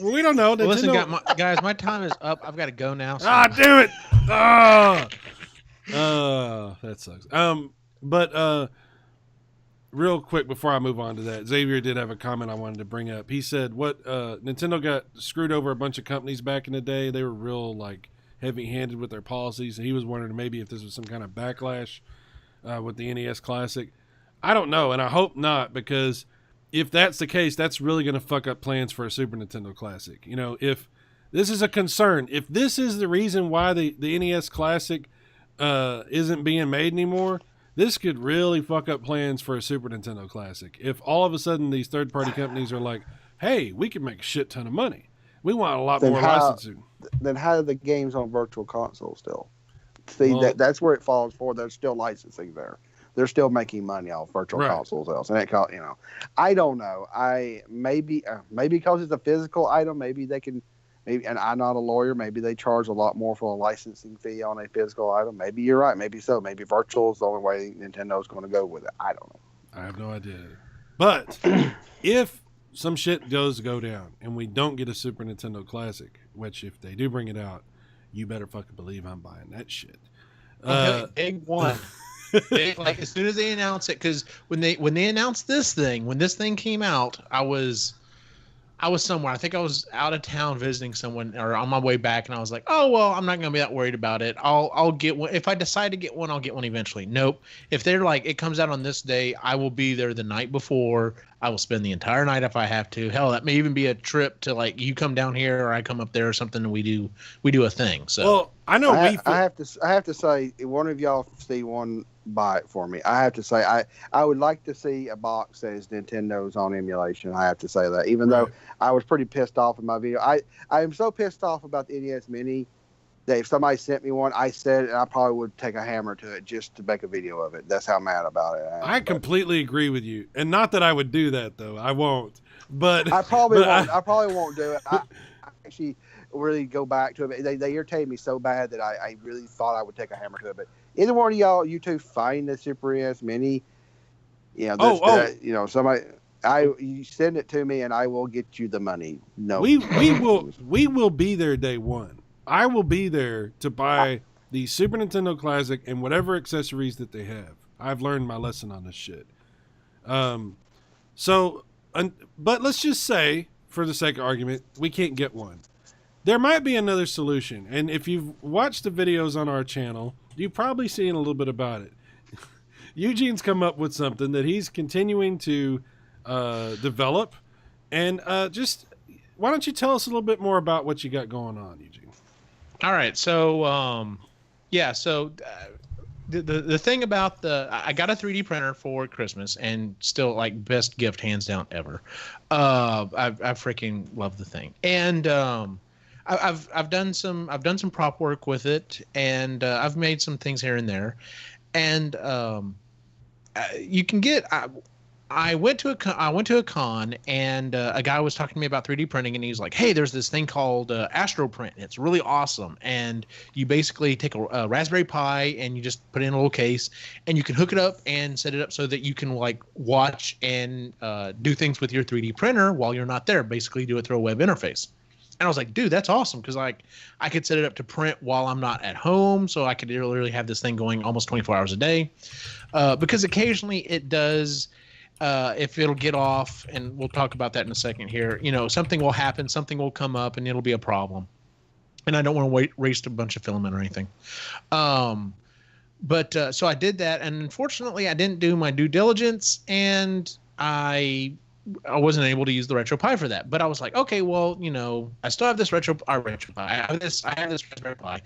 S1: We don't know.
S2: Well, listen, guys, my time is up. I've got to go now. So.
S1: Damn it! That sucks. But real quick before I move on to that, Xavier did have a comment I wanted to bring up. He said, Nintendo got screwed over a bunch of companies back in the day. They were real heavy-handed with their policies, and he was wondering maybe if this was some kind of backlash with the NES Classic. I don't know, and I hope not, because if that's the case, that's really going to fuck up plans for a Super Nintendo Classic. If this is a concern, if this is the reason why the NES Classic isn't being made anymore, this could really fuck up plans for a Super Nintendo Classic. If all of a sudden these third-party companies are like, hey, we can make a shit ton of money. We want a lot more licensing.
S3: Then how are the games on Virtual Console still? See, that's where it falls for. There's still licensing there. They're still making money off Virtual Consoles else, and I don't know. Maybe because it's a physical item, maybe they can. Maybe, and I'm not a lawyer. Maybe they charge a lot more for a licensing fee on a physical item. Maybe you're right. Maybe so. Maybe virtual is the only way Nintendo's going to go with it. I don't know.
S1: I have no idea. But if some shit does go down and we don't get a Super Nintendo Classic, which if they do bring it out, you better fucking believe I'm buying that shit.
S2: Big one. As soon as they announce it, because when they announced this thing, when this thing came out, I was somewhere. I think I was out of town visiting someone or on my way back, and I was like, oh, well, I'm not going to be that worried about it. I'll get one. If I decide to get one, I'll get one eventually. Nope. If they're like, it comes out on this day, I will be there the night before. I will spend the entire night if I have to. Hell, that may even be a trip to you come down here or I come up there or something, and we do a thing. So,
S1: well, I know
S3: I have to say, one of y'all see one buy it for me. I have to say, I would like to see a box that is Nintendo's on emulation. I have to say that, even though I was pretty pissed off in my video. I am so pissed off about the NES Mini that if somebody sent me one, I said, and I probably would take a hammer to it just to make a video of it. That's how mad about it I am.
S1: I completely agree with you, and not that I would do that though. I won't. But
S3: I probably won't. I probably won't do it. I actually really go back to it. They irritated me so bad that I really thought I would take a hammer to it. But either one of y'all, you two, find the Super NES Mini. You know, somebody. You send it to me, and I will get you the money. No,
S1: we will be there day one. I will be there to buy the Super Nintendo Classic and whatever accessories that they have. I've learned my lesson on this shit. But let's just say, for the sake of argument, we can't get one. There might be another solution, and if you've watched the videos on our channel, you've probably seen a little bit about it. Eugene's come up with something that he's continuing to develop, and just why don't you tell us a little bit more about what you got going on, Eugene?
S2: All right, so the thing about I got a 3D printer for Christmas, and still like best gift hands down ever. I freaking love the thing, and I've done some prop work with it, and I've made some things here and there, and you can get. I went to a con, and a guy was talking to me about 3D printing, and he's like, "Hey, there's this thing called Astro Print. It's really awesome, and you basically take a Raspberry Pi and you just put it in a little case, and you can hook it up and set it up so that you can like watch and do things with your 3D printer while you're not there. Basically, do it through a web interface." And I was like, "Dude, that's awesome, because like I could set it up to print while I'm not at home, so I could literally have this thing going almost 24 hours a day, because occasionally it does." If it'll get off, and we'll talk about that in a second here, you know, something will happen, something will come up, and it'll be a problem. And I don't want to waste a bunch of filament or anything. So I did that, and unfortunately I didn't do my due diligence, and I wasn't able to use the RetroPie for that. But I was like, okay, well, you know, I still have this RetroPie. I have this Raspberry Pi.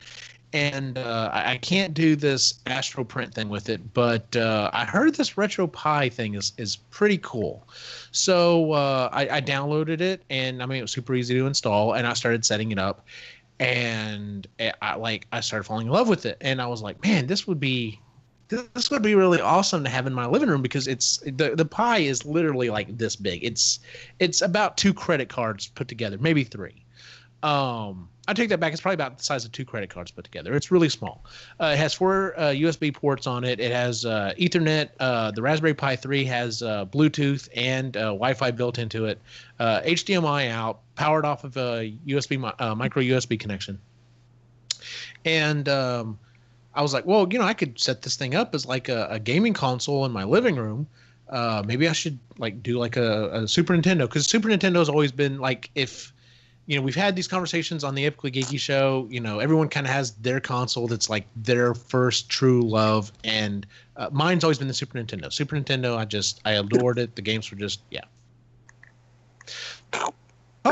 S2: And I can't do this Astro Print thing with it, but I heard this RetroPie thing is pretty cool. So I downloaded it, and I mean, it was super easy to install, and I started setting it up, and I started falling in love with it, and I was like, man, this would be really awesome to have in my living room, because it's the Pi is literally like this big. It's about 2 credit cards put together, maybe 3. I take that back. It's probably about the size of 2 credit cards put together. It's really small. It has 4 USB ports on it. It has Ethernet. The Raspberry Pi 3 has Bluetooth and Wi-Fi built into it. HDMI out, powered off of a micro USB connection. And I was like, well, you know, I could set this thing up as like a gaming console in my living room. Maybe I should like do like a Super Nintendo, because Super Nintendo has always been like, if you know, we've had these conversations on the Epically Geeky show. You know, everyone kind of has their console that's like their first true love, and mine's always been the Super Nintendo. Super Nintendo, I adored it. The games were just, yeah. Thought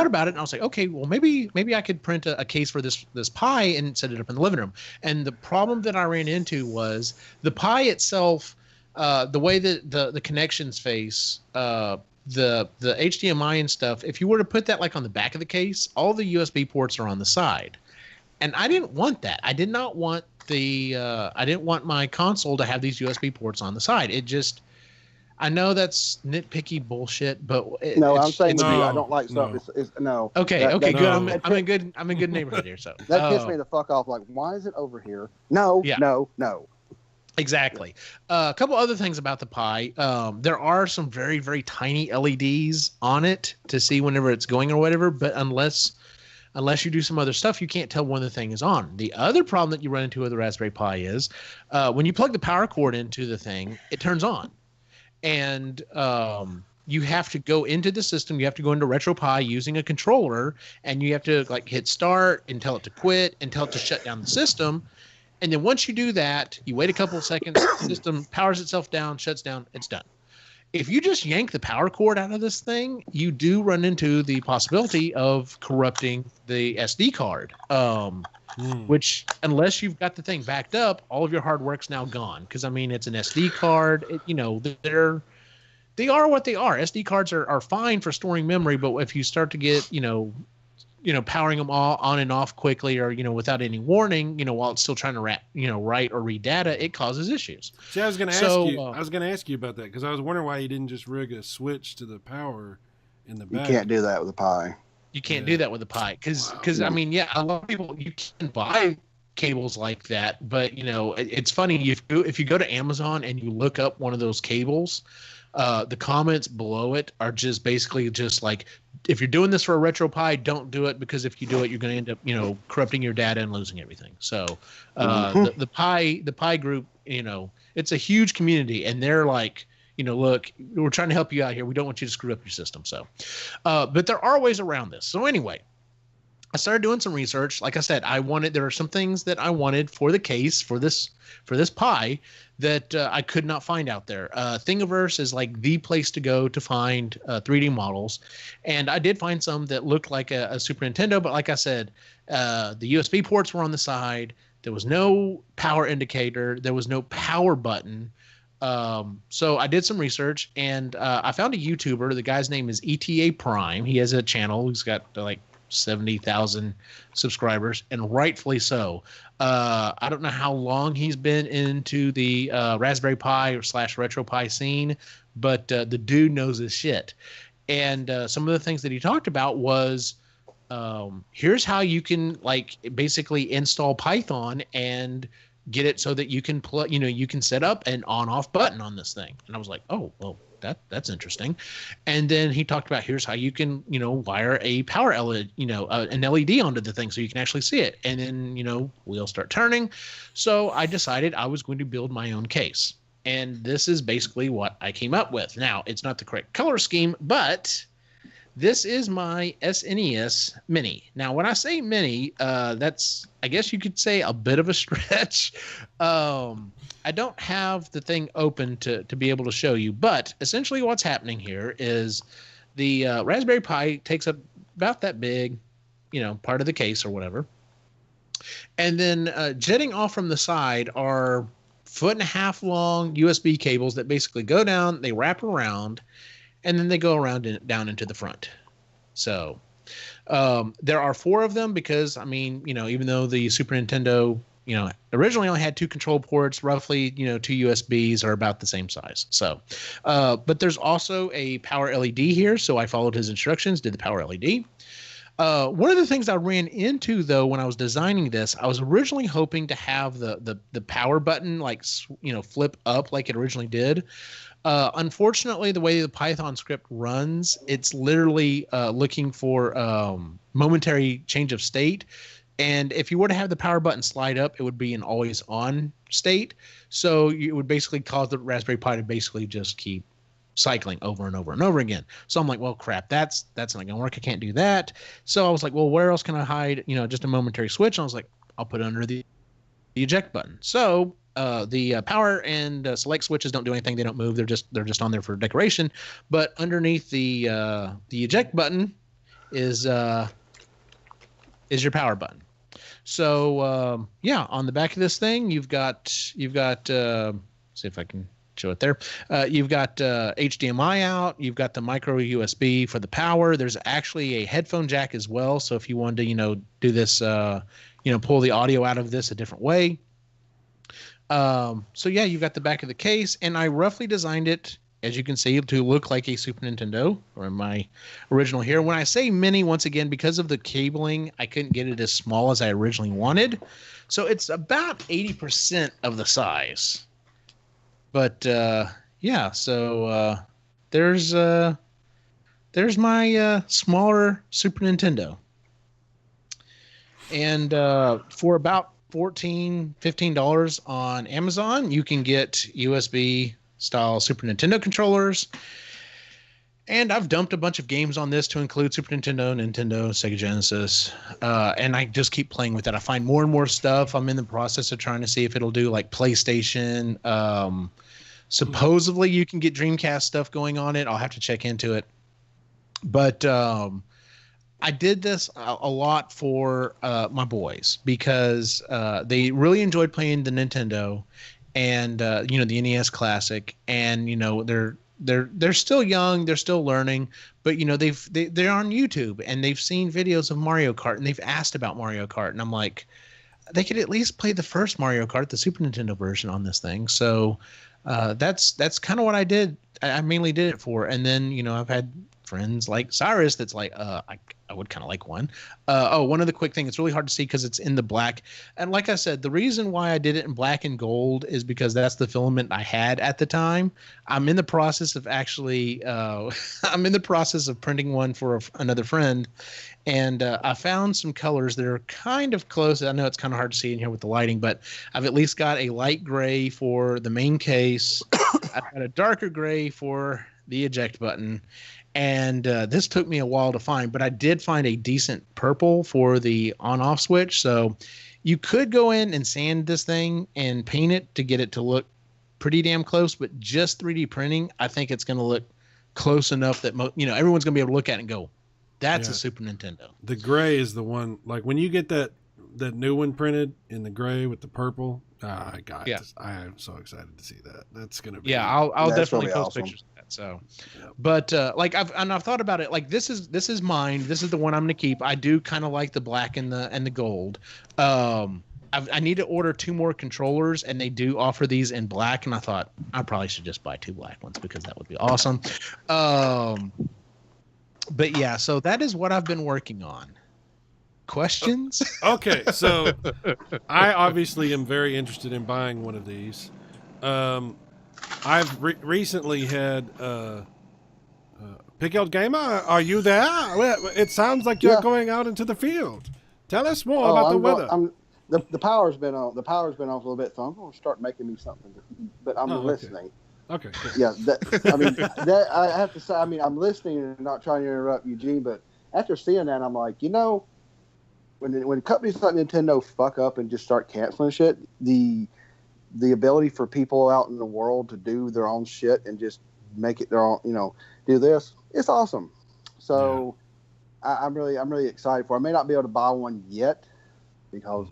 S2: about it, and I was like, okay, well, maybe I could print a case for this Pi and set it up in the living room. And the problem that I ran into was the Pi itself, the way that the connections face. The HDMI and stuff, if you were to put that like on the back of the case, all the USB ports are on the side, and I didn't want that. I did not want I didn't want my console to have these USB ports on the side. It just, I know that's nitpicky bullshit, but
S3: I'm saying no, I don't like stuff. No.
S2: Okay, good. No. I'm in good neighborhood here. So
S3: that pissed me the fuck off. Like, why is it over here? No.
S2: Exactly. A couple other things about the Pi. There are some very, very tiny LEDs on it to see whenever it's going or whatever, but unless you do some other stuff, you can't tell when the thing is on. The other problem that you run into with the Raspberry Pi is when you plug the power cord into the thing, it turns on. And you have to go into the system. You have to go into RetroPie using a controller, and you have to like hit start and tell it to quit and tell it to shut down the system. And then once you do that, you wait a couple of seconds, the system powers itself down, shuts down, it's done. if you just yank the power cord out of this thing, you do run into the possibility of corrupting the SD card. Which, unless you've got the thing backed up, all of your hard work's now gone. Because I mean, it's an SD card. They are what they are. SD cards are fine for storing memory, but if you start to get powering them all on and off quickly, or without any warning, while it's still trying to write or read data, it causes issues.
S1: See, I was going to ask you. I was going to ask you about that because I was wondering why you didn't just rig a switch to the power in the back.
S3: You can't do that with a Pi.
S2: You can't do that with a Pi because I mean, a lot of people, you can buy cables like that, but it's funny if you go to Amazon and you look up one of those cables, the comments below it are just basically just like, if you're doing this for a retro Pi, don't do it, because if you do it, you're going to end up corrupting your data and losing everything. So the Pi group, it's a huge community, and they're like, look, we're trying to help you out here. We don't want you to screw up your system. So, but there are ways around this. So anyway, I started doing some research. Like I said, there are some things that I wanted for the case for this Pi that I could not find out there. Thingiverse is like the place to go to find 3D models. And I did find some that looked like a Super Nintendo, but like I said, the USB ports were on the side. There was no power indicator. There was no power button. So I did some research, and I found a YouTuber. The guy's name is ETA Prime. He has a channel. He's got like 70,000 subscribers, and rightfully so. I don't know how long he's been into the Raspberry Pi / Retro Pi scene, but the dude knows his shit. And some of the things that he talked about was, here's how you can basically install Python and get it so that you can you can set up an on-off button on this thing. And I was like, oh, well, that's interesting. And then he talked about, here's how you can wire a power LED, an LED onto the thing so you can actually see it. And then wheels start turning. So I decided I was going to build my own case, and this is basically what I came up with. Now, it's not the correct color scheme, but this is my SNES Mini. Now, when I say mini, that's, I guess you could say, a bit of a stretch. I don't have the thing open to be able to show you, but essentially what's happening here is the Raspberry Pi takes up about that big, part of the case or whatever. And then jetting off from the side are 1.5 foot long USB cables that basically go down, they wrap around, and then they go around and down into the front. So there are 4 of them because, I mean, even though the Super Nintendo, originally only had 2 control ports, roughly, 2 USBs are about the same size. So, but there's also a power LED here. So I followed his instructions, did the power LED. One of the things I ran into, though, when I was designing this, I was originally hoping to have the power button flip up like it originally did. Unfortunately, the way the Python script runs, it's literally looking for momentary change of state. And if you were to have the power button slide up, it would be an always on state. So it would basically cause the Raspberry Pi to basically just keep cycling over and over and over again. So I'm like, well, crap, that's not going to work. I can't do that. So I was like, well, where else can I hide, just a momentary switch? And I was like, I'll put it under the eject button. So the power and select switches don't do anything. They don't move. They're just on there for decoration. But underneath the eject button is your power button. So on the back of this thing, you've got see if I can show it there. You've got HDMI out. You've got the micro USB for the power. There's actually a headphone jack as well. So if you wanted to do this pull the audio out of this a different way. So you've got the back of the case, and I roughly designed it, as you can see, to look like a Super Nintendo, or my original here. When I say mini, once again, because of the cabling, I couldn't get it as small as I originally wanted. So it's about 80% of the size. But so there's my smaller Super Nintendo. And for about $14-15 on Amazon, you can get USB style Super Nintendo controllers. And I've dumped a bunch of games on this to include Super Nintendo, Sega Genesis, and I just keep playing with it. I find more and more stuff. I'm in the process of trying to see if it'll do like PlayStation, Supposedly you can get Dreamcast stuff going on it. I'll have to check into it. But I did this a lot for my boys because they really enjoyed playing the Nintendo and you know, the NES Classic, and you know, they're still young, they're still learning, but you know, they're on YouTube and they've seen videos of Mario Kart and they've asked about Mario Kart, and I'm like, they could at least play the first Mario Kart, the Super Nintendo version, on this thing. So that's kind of what I did. I mainly did it for, and then you know, I've had friends like Cyrus that's like, I would kind of like one. One other quick thing, it's really hard to see because it's in the black. And like I said, the reason why I did it in black and gold is because that's the filament I had at the time. I'm in the process of actually, I'm in the process of printing one for another friend. And I found some colors that are kind of close. I know it's kind of hard to see in here with the lighting, but I've at least got a light gray for the main case. I've got a darker gray for the eject button. And this took me a while to find, but I did find a decent purple for the on-off switch. So you could go in and sand this thing and paint it to get it to look pretty damn close, but just 3D printing, I think it's going to look close enough that you know, everyone's going to be able to look at it and go, that's a Super Nintendo.
S1: The gray is the one, like when you get that new one printed in the gray with the purple, I am so excited to see that. That's going to be...
S2: Yeah, I'll definitely post
S3: awesome.
S2: pictures of that. So, but like I've thought about it. Like this is mine. This is the one I'm gonna keep. I do kind of like the black and the gold. I need to order 2 more controllers, and they do offer these in black. And I thought I probably should just buy 2 black ones because that would be awesome. But yeah, so that is what I've been working on. Questions?
S1: Okay, so I obviously am very interested in buying one of these. I've recently had Pickled Gamer. Are you there? It sounds like you're going out into the field. Tell us more about the weather.
S3: The power's been on. The power's been off a little bit, so I'm going to start making me something. But I'm listening.
S1: Okay. Cool.
S3: Yeah, I have to say. I mean, I'm listening and not trying to interrupt Eugene, but after seeing that, I'm like, you know, when companies like Nintendo fuck up and just start canceling shit, the ability for people out in the world to do their own shit and just make it their own, you know, do this, it's awesome. So I'm really excited for it. I may not be able to buy one yet because,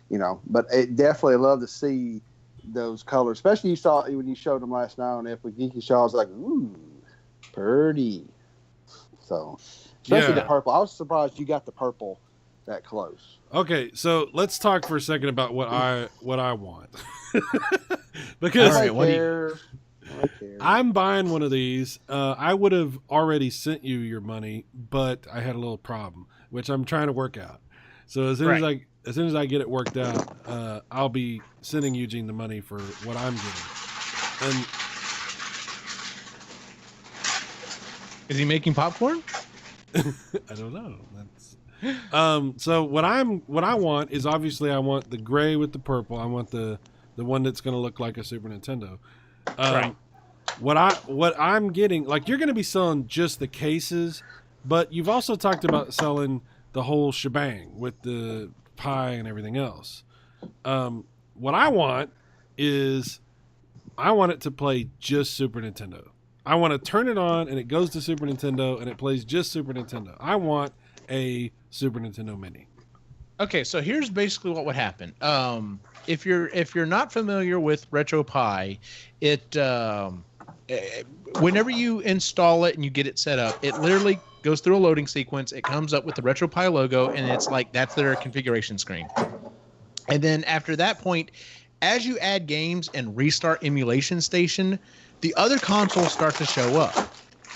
S3: you know, but it definitely love to see those colors, especially you saw when you showed them last night on Epic Geeky Show. I was like, ooh, pretty. So, especially the purple. I was surprised you got the purple that close.
S1: Okay, so let's talk for a second about what I want. Because I'm buying one of these. I would have already sent you your money, but I had a little problem, which I'm trying to work out. So as soon as I get it worked out, I'll be sending Eugene the money for what I'm getting. And
S2: is he making popcorn?
S1: I don't know. So what I want is, obviously I want the gray with the purple. I want the one that's going to look like a Super Nintendo.
S2: Right.
S1: What I'm getting, like, you're going to be selling just the cases, but you've also talked about selling the whole shebang with the pie and everything else. What I want is, I want it to play just Super Nintendo. I want to turn it on and it goes to Super Nintendo and it plays just Super Nintendo. I want a Super Nintendo Mini.
S2: Okay, so here's basically what would happen. If you're not familiar with RetroPie, whenever you install it and you get it set up, it literally goes through a loading sequence. It comes up with the RetroPie logo, and it's like that's their configuration screen. And then after that point, as you add games and restart Emulation Station, the other consoles start to show up.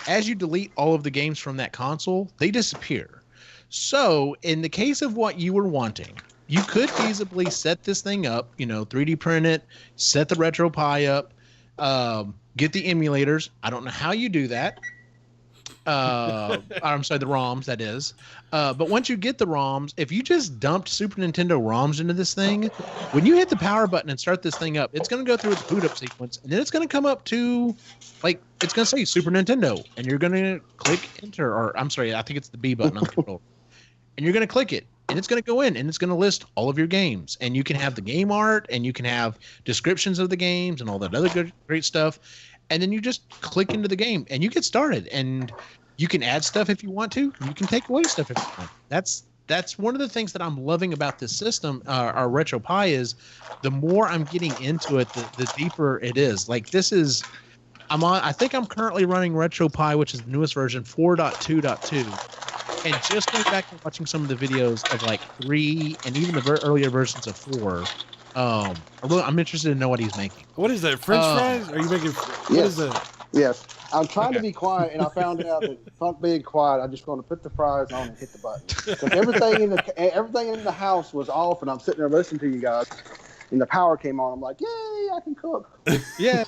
S2: As you delete all of the games from that console, they disappear. So in the case of what you were wanting, you could feasibly set this thing up, 3D print it, set the RetroPie up, get the emulators. I don't know how you do that. I'm sorry, the ROMs, that is. But once you get the ROMs, if you just dumped Super Nintendo ROMs into this thing, when you hit the power button and start this thing up, it's going to go through its boot up sequence, and then it's going to come up to, it's going to say Super Nintendo, and you're going to click enter, or I'm sorry, I think it's the B button on the controller. And you're going to click it, and it's going to go in and it's going to list all of your games, and you can have the game art and you can have descriptions of the games and all that other good, great stuff. And then you just click into the game and you get started, and you can add stuff if you want to. You can take away stuff if you want. That's one of the things that I'm loving about this system, our RetroPie, is the more I'm getting into it, the deeper it is. Like I think I'm currently running RetroPie, which is the newest version, 4.2.2. And just going back and watching some of the videos of like 3 and even the earlier versions of 4, I'm interested to know what he's making.
S1: What is that? French fries? Are you making? What is that?
S3: Yes. I'm trying to be quiet, and I found out that fuck being quiet, I'm just going to put the fries on and hit the button. Because everything in the house was off, and I'm sitting there listening to you guys, and the power came on. I'm like, yay, I can cook.
S2: Yeah.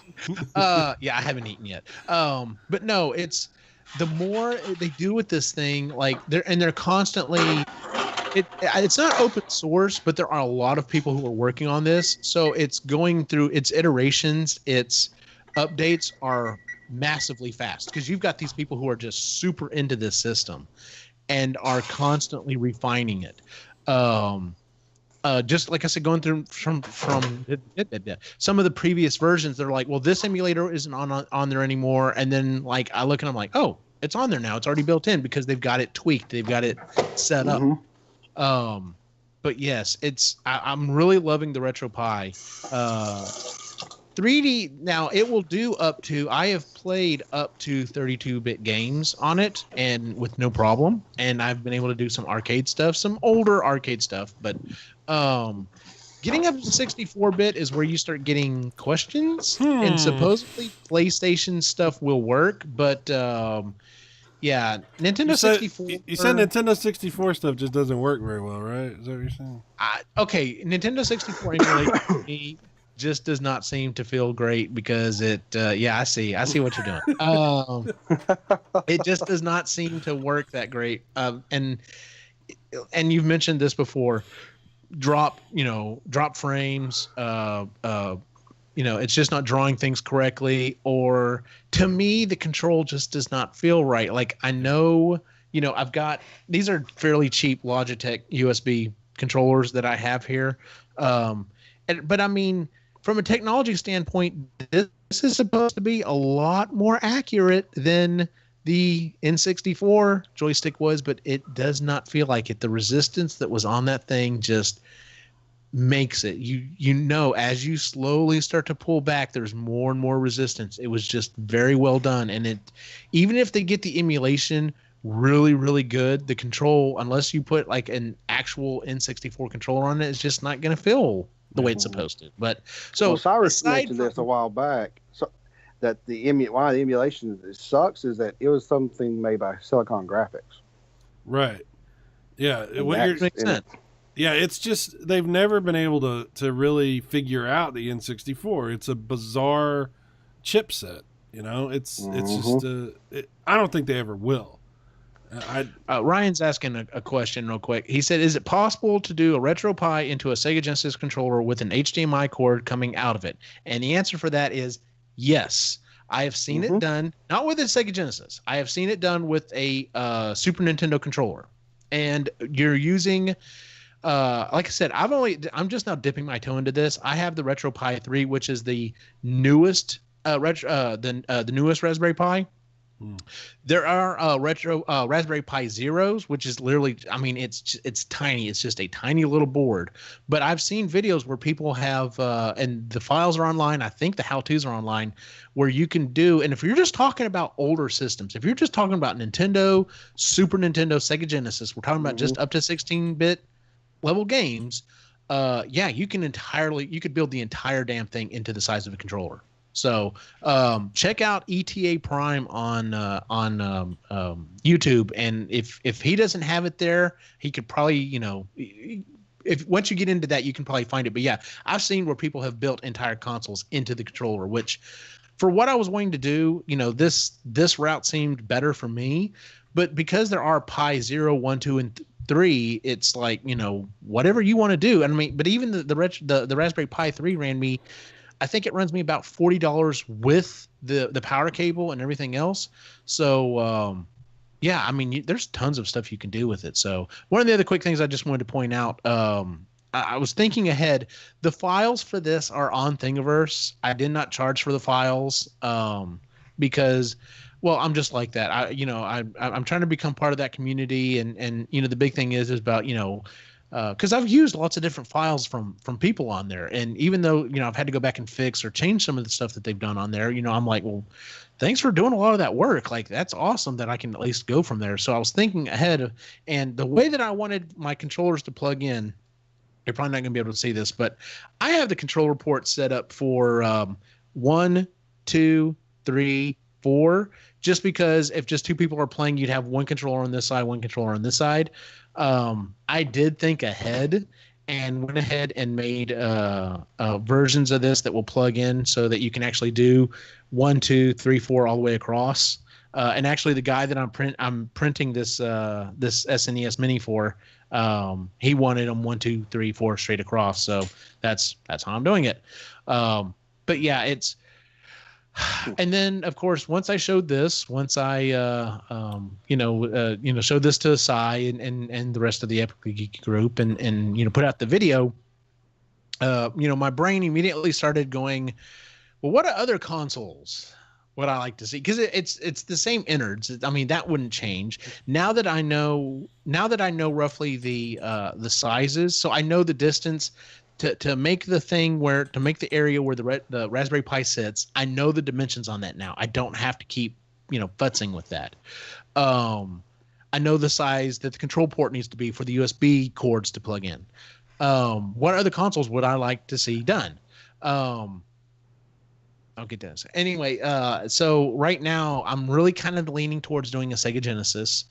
S2: I haven't eaten yet. But no, it's the more they do with this thing, like they're constantly. It's not open source, but there are a lot of people who are working on this. So it's going through its iterations. Its updates are massively fast because you've got these people who are just super into this system and are constantly refining it. Just like I said, going through from some of the previous versions, they're like, well, this emulator isn't on there anymore. And then like I look and I'm like, oh, it's on there now. It's already built in because they've got it tweaked. They've got it set up. But yes, I'm really loving the RetroPie. 3D now, it will do I have played up to 32-bit games on it and with no problem, and I've been able to do some arcade stuff, some older arcade stuff, but getting up to 64-bit is where you start getting questions. And supposedly PlayStation stuff will work, but yeah, Nintendo 64.
S1: You said Nintendo 64 stuff just doesn't work very well, right? Is that what you're saying?
S2: Okay, Nintendo 64 emulator for me just does not seem to feel great because I see what you're doing. It just does not seem to work that great. And you've mentioned this before, drop frames, it's just not drawing things correctly, or to me, the control just does not feel right. Like I know, I've got, these are fairly cheap Logitech USB controllers that I have here. But I mean, from a technology standpoint, this is supposed to be a lot more accurate than the N64 joystick was, but it does not feel like it. The resistance that was on that thing just makes it. As you slowly start to pull back, there's more and more resistance. It was just very well done. And even if they get the emulation really, really good, the control, unless you put like an actual N64 controller on it, it's just not going to feel the way it's supposed to. But
S3: Cyrus mentioned this a while back. So that why the emulation sucks is that it was something made by Silicon Graphics.
S1: Right. Yeah.
S2: Makes sense.
S1: Yeah, it's just they've never been able to really figure out the N64. It's a bizarre chipset. It's just I don't think they ever will.
S2: Ryan's asking a question real quick. He said, is it possible to do a RetroPie into a Sega Genesis controller with an HDMI cord coming out of it? And the answer for that is yes. I have seen it done, not with a Sega Genesis. I have seen it done with a Super Nintendo controller. And you're using, like I said, I'm just now dipping my toe into this. I have the RetroPie 3, which is the newest, the newest Raspberry Pi. There are Raspberry Pi Zeros, which is literally, I mean, it's tiny. It's just a tiny little board. But I've seen videos where people have, and the files are online. I think the how-tos are online, where you can do. And if you're just talking about older systems, if you're just talking about Nintendo, Super Nintendo, Sega Genesis, we're talking about just up to 16-bit level games. You could build the entire damn thing into the size of a controller. So check out ETA Prime on YouTube, and if he doesn't have it there, he could probably, if once you get into that, you can probably find it. But yeah, I've seen where people have built entire consoles into the controller, which for what I was wanting to do, this route seemed better for me. But because there are Pi 0, 1, 2, and 3, it's like, whatever you want to do. I mean, but even the Raspberry Pi 3 ran me, I think it runs me about $40 with the power cable and everything else. So Yeah, I mean, there's tons of stuff you can do with it. So one of the other quick things I just wanted to point out, I was thinking ahead. The files for this are on Thingiverse. I did not charge for the files because, well, I'm just like that. I'm trying to become part of that community, and the big thing is about because I've used lots of different files from people on there, and even though I've had to go back and fix or change some of the stuff that they've done on there, I'm like, well, thanks for doing a lot of that work. Like, that's awesome that I can at least go from there. So I was thinking ahead, and the way that I wanted my controllers to plug in, you're probably not going to be able to see this, but I have the controller port set up for 1, 2, 3, 4, just because if just two people are playing, you'd have one controller on this side, one controller on this side. I did think ahead and went ahead and made versions of this that will plug in so that you can actually do 1, 2, 3, 4 all the way across. And actually, the guy that I'm printing this SNES Mini for, he wanted them 1, 2, 3, 4 straight across. So that's how I'm doing it. But yeah, it's. And then, of course, once I showed this, once I showed this to Sai and the rest of the Epically Geeky group, and put out the video, my brain immediately started going, well, what are other consoles would I like to see? Because it's the same innards. I mean, that wouldn't change. Now that I know roughly the sizes, so I know the distance. To make the thing to make the area where the Raspberry Pi sits, I know the dimensions on that now. I don't have to keep, futzing with that. I know the size that the control port needs to be for the USB cords to plug in. What other consoles would I like to see done? I'll get to this. Anyway, so right now I'm really kind of leaning towards doing a Sega Genesis.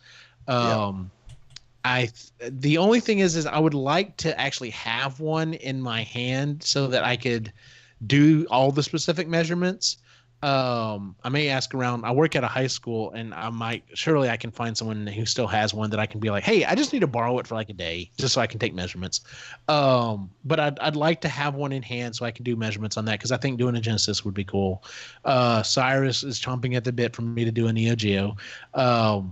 S2: The only thing is I would like to actually have one in my hand so that I could do all the specific measurements. I may ask around. I work at a high school, and surely I can find someone who still has one that I can be like, hey, I just need to borrow it for like a day just so I can take measurements. But I'd like to have one in hand so I can do measurements on that, because I think doing a Genesis would be cool. Cyrus is chomping at the bit for me to do a Neo Geo.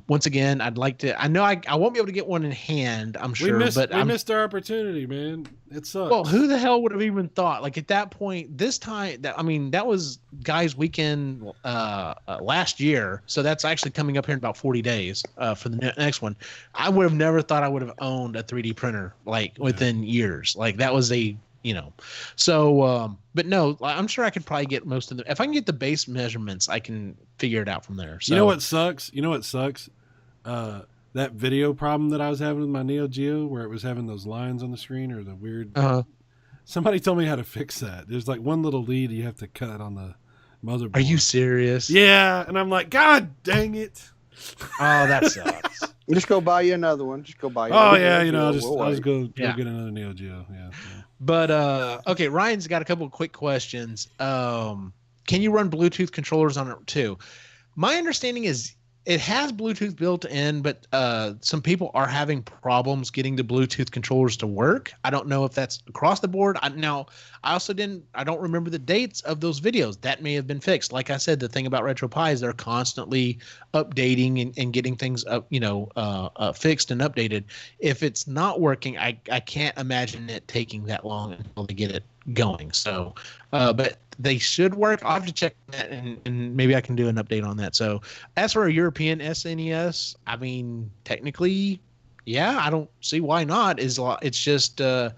S2: Once again, I'd like to. I know I won't be able to get one in hand, I'm sure,
S1: we
S2: but
S1: missed our opportunity, man. It sucks.
S2: Well, who the hell would have even thought? Like, at that point, this time, that was Guys Weekend last year, so that's actually coming up here in about 40 days for the next one. I would have never thought I would have owned a 3D printer within years. Like, that was so. But no, I'm sure I could probably get most of them. If I can get the base measurements, I can figure it out from there. So,
S1: you know what sucks? That video problem that I was having with my Neo Geo, where it was having those lines on the screen or the weird. Somebody told me how to fix that. There's like one little lead you have to cut on the motherboard.
S2: Are you serious?
S1: Yeah, and I'm like, God dang it!
S2: Oh, that sucks.
S3: Just go buy you another one. Just go buy you.
S1: Oh
S3: another
S1: yeah,
S3: Neo
S1: I'll
S3: Geo.
S1: just go
S2: Yeah.
S1: get another Neo Geo. Yeah.
S2: But okay, Ryan's got a couple of quick questions. Can you run Bluetooth controllers on it too? My understanding is it has Bluetooth built in, but some people are having problems getting the Bluetooth controllers to work. I don't know if that's across the board. I don't remember the dates of those videos. That may have been fixed. Like I said, the thing about RetroPie is they're constantly updating and getting things up, fixed and updated. If it's not working, I can't imagine it taking that long until they get it going. So, but they should work. I'll have to check that, and maybe I can do an update on that. So, as for a European SNES, I mean, technically, yeah, I don't see why not. It's just a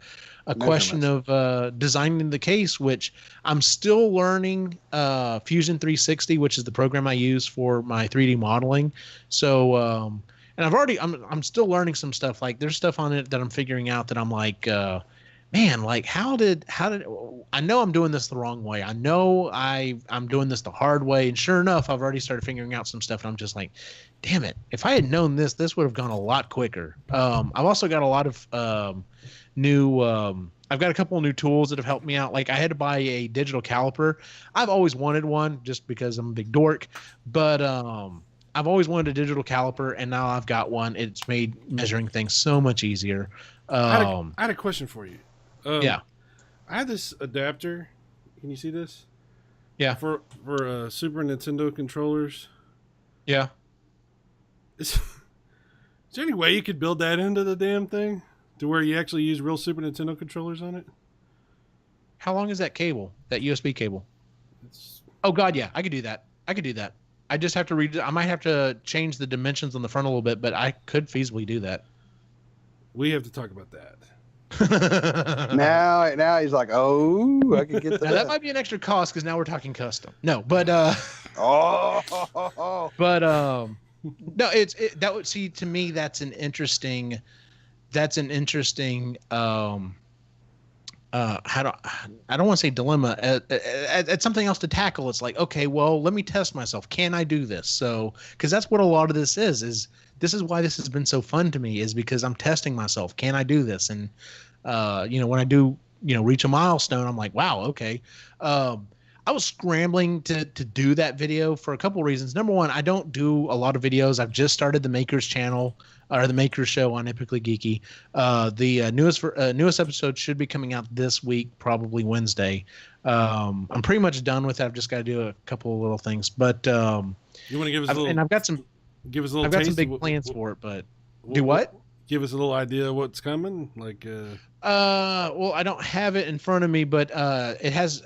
S2: question of designing the case, which I'm still learning Fusion 360, which is the program I use for my 3D modeling. So, and I'm still learning some stuff. Like, there's stuff on it that I'm figuring out that I'm like, man, like how did I know I'm doing this the wrong way? I know I'm doing this the hard way. And sure enough, I've already started figuring out some stuff, and I'm just like, damn it. If I had known this would have gone a lot quicker. I've also got a lot of new I've got a couple of new tools that have helped me out. Like, I had to buy a digital caliper. I've always wanted one just because I'm a big dork, but I've always wanted a digital caliper, and now I've got one. It's made measuring things so much easier.
S1: I had a question for you.
S2: Yeah.
S1: I have this adapter. Can you see this?
S2: Yeah.
S1: For Super Nintendo controllers.
S2: Yeah.
S1: Is there any way you could build that into the damn thing to where you actually use real Super Nintendo controllers on it?
S2: How long is that cable? That USB cable?
S1: It's,
S2: Oh God, yeah, I could do that. I just have to read. I might have to change the dimensions on the front a little bit, but I could feasibly do that.
S1: we have to talk about that.
S3: Now he's like, oh, I could get that.
S2: Now that might be an extra cost because now we're talking custom. No, but
S3: Oh,
S2: but no, that would see to me that's an interesting I don't want to say dilemma. It's something else to tackle. It's like, okay, well, let me test myself. Can I do this? So, because that's what a lot of this is this is why this has been so fun to me, is because I'm testing myself. Can I do this? And when I do, reach a milestone, I'm like, wow, okay. I was scrambling to do that video for a couple of reasons. Number one, I don't do a lot of videos. I've just started the Makers channel, or the Makers show on Epically Geeky. The newest episode should be coming out this week, probably Wednesday. I'm pretty much done with it. I've just got to do a couple of little things, but
S1: You want to give us a little?
S2: and I've got some
S1: taste
S2: big
S1: of
S2: plans for it. But do what?
S1: Give us a little idea of what's coming. Like,
S2: well, I don't have it in front of me, but it has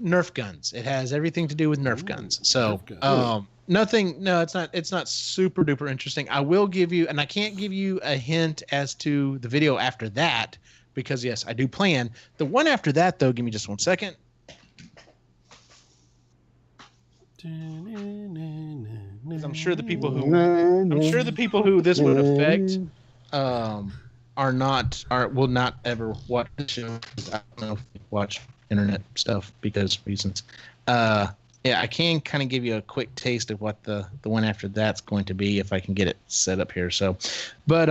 S2: Nerf guns. It has everything to do with Nerf guns. So,
S1: Nerf guns.
S2: nothing. No, it's not super duper interesting. I will give you, and I can't give you a hint as to the video after that because yes, I do plan the one after that. Though, give me just 1 second. Because I'm sure the people who this would affect will not ever watch the show. I don't know if you watch internet stuff because reasons. Yeah, I can kind of give you a quick taste of what the one after that's going to be if I can get it set up here. So, but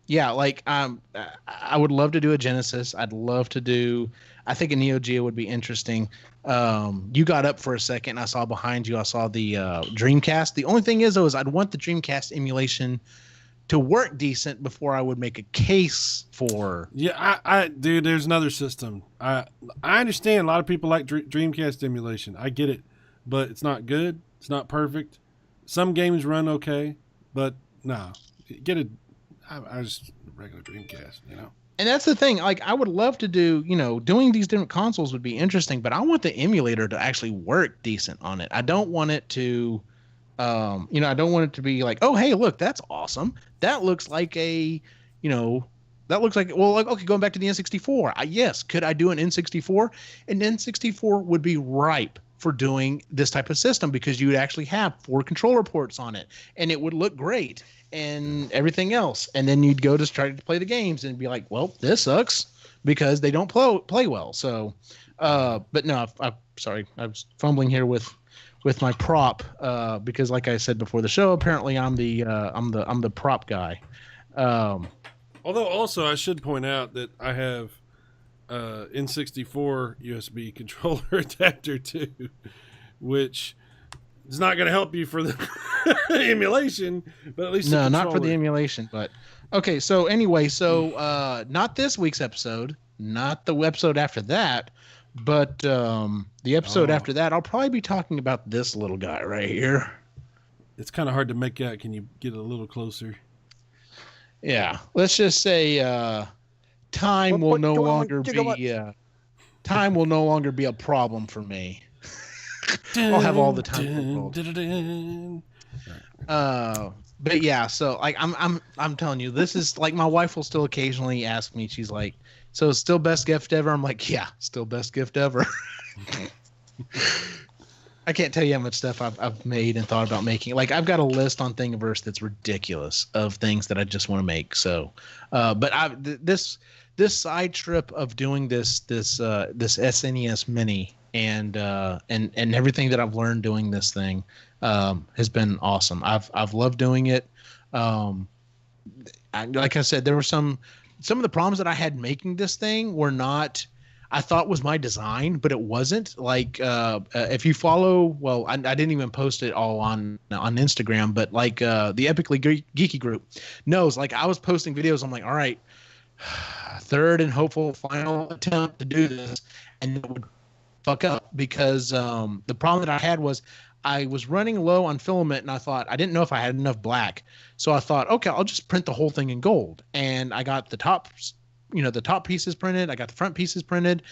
S2: yeah, like I would love to do a Genesis. I'd love to do. I think a Neo Geo would be interesting. You got up for a second. I saw behind you. I saw the Dreamcast. The only thing is, though, is I'd want the Dreamcast emulation to work decent before I would make a case for.
S1: Yeah, dude, there's another system. I understand a lot of people like Dreamcast emulation. I get it, but it's not good. It's not perfect. Some games run okay, but no, get I just regular Dreamcast,
S2: And that's the thing. Like, I would love to do, doing these different consoles would be interesting, but I want the emulator to actually work decent on it. I don't want it to, I don't want it to be like, oh, hey, look, that's awesome. That looks like okay, going back to the N64. Yes, could I do an N64? An N64 would be ripe for doing this type of system because you would actually have 4 controller ports on it, and it would look great. And everything else, and then you'd go to try to play the games and be like, well, this sucks because they don't play well. So but no, I'm sorry, I was fumbling here with my prop because like I said before the show, apparently I'm the prop guy.
S1: Although also I should point out that I have N64 USB controller adapter too, which it's not going to help you for the emulation, but at least
S2: not for the emulation. But okay, so anyway, not this week's episode, not the episode after that, but the episode after that, I'll probably be talking about this little guy right here.
S1: It's kind of hard to make out. Can you get a little closer?
S2: Yeah, let's just say time will no longer be a problem for me. I'll have all the time. But yeah, so like I'm telling you, this is like my wife will still occasionally ask me. She's like, "So it's still best gift ever?" I'm like, "Yeah, still best gift ever." I can't tell you how much stuff I've made and thought about making. Like I've got a list on Thingiverse that's ridiculous of things that I just want to make. So, but this side trip of doing this SNES Mini. And everything that I've learned doing this thing has been awesome. I've loved doing it. Like I said, there were some of the problems that I had making this thing were not I thought was my design, but it wasn't. Like if you follow, well, I didn't even post it all on Instagram, but like the Epically Geeky group knows. Like I was posting videos. I'm like, all right, third and hopeful final attempt to do this, and it would fuck up because the problem that I had was I was running low on filament, and I didn't know if I had enough black. So I thought, okay, I'll just print the whole thing in gold. And I got the top pieces printed. I got the front pieces printed.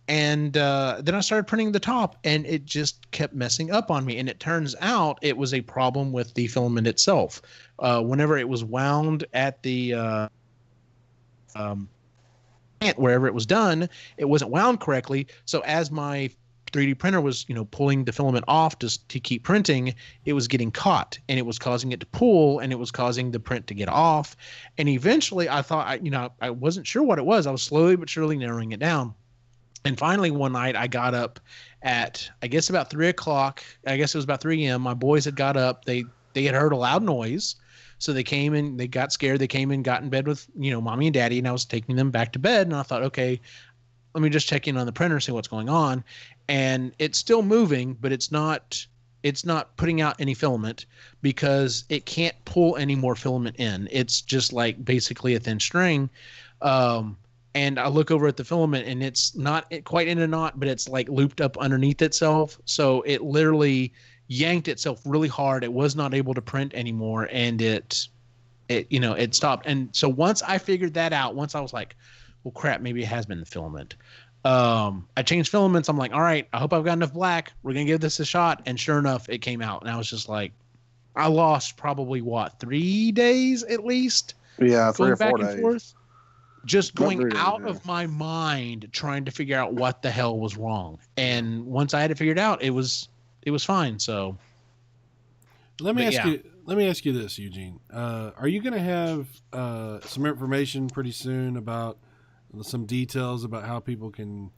S2: And then I started printing the top, and it just kept messing up on me. And it turns out it was a problem with the filament itself. Whenever it was wound at the wherever it was done, it wasn't wound correctly. So as my 3D printer was, pulling the filament off just to keep printing, it was getting caught, and it was causing it to pull, and it was causing the print to get off. And eventually I thought, I wasn't sure what it was. I was slowly but surely narrowing it down. And finally one night I got up at, I guess about 3 o'clock. I guess it was about 3 a.m. My boys had got up. They had heard a loud noise. So they came in, they got scared. They came in, got in bed with, mommy and daddy, and I was taking them back to bed. And I thought, okay, let me just check in on the printer, see what's going on. And it's still moving, but it's not putting out any filament because it can't pull any more filament in. It's just like basically a thin string. And I look over at the filament, and it's not quite in a knot, but it's like looped up underneath itself. So it literally yanked itself really hard. It was not able to print anymore, and it stopped. And so once I figured that out, once I was like, well, crap, maybe it has been the filament. I changed filaments. I'm like, all right, I hope I've got enough black. We're going to give this a shot. And sure enough, it came out. And I was just like, I lost probably 3 days at least.
S3: Yeah, 3 or 4
S2: back
S3: days.
S2: and forth. Just going
S3: really,
S2: out
S3: yeah.
S2: of my mind trying to figure out what the hell was wrong. And once I had it figured out, it was fine. So
S1: let me ask you this, Eugene. Are you going to have some information pretty soon about some details about how people can,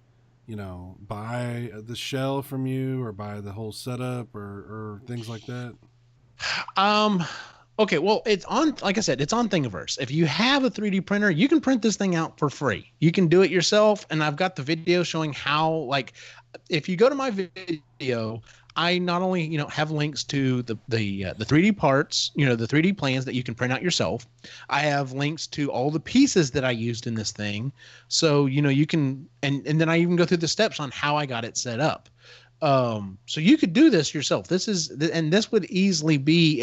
S1: buy the shell from you or buy the whole setup or things like that?
S2: Okay, well, it's on, like I said, it's on Thingiverse. If you have a 3D printer, you can print this thing out for free. You can do it yourself, and I've got the video showing how, like, if you go to my video, I not only, have links to the 3D parts, the 3D plans that you can print out yourself. I have links to all the pieces that I used in this thing. So, you can, and then I even go through the steps on how I got it set up. So you could do this yourself. This would easily be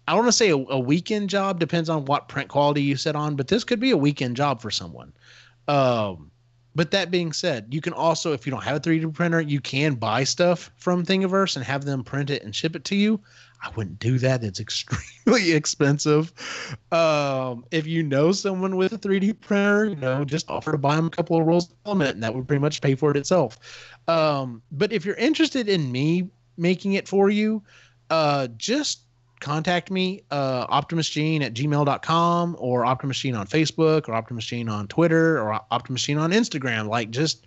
S2: I don't want to say a weekend job, depends on what print quality you set on, but this could be a weekend job for someone. But that being said, you can also, if you don't have a 3D printer, you can buy stuff from Thingiverse and have them print it and ship it to you. I wouldn't do that. It's extremely expensive. If you know someone with a 3D printer, just offer to buy them a couple of rolls of filament, and that would pretty much pay for it itself. But if you're interested in me making it for you, just contact me, optimusgene@gmail.com, or OptimusGene on Facebook, or OptimusGene on Twitter, or OptimusGene on Instagram. Like, just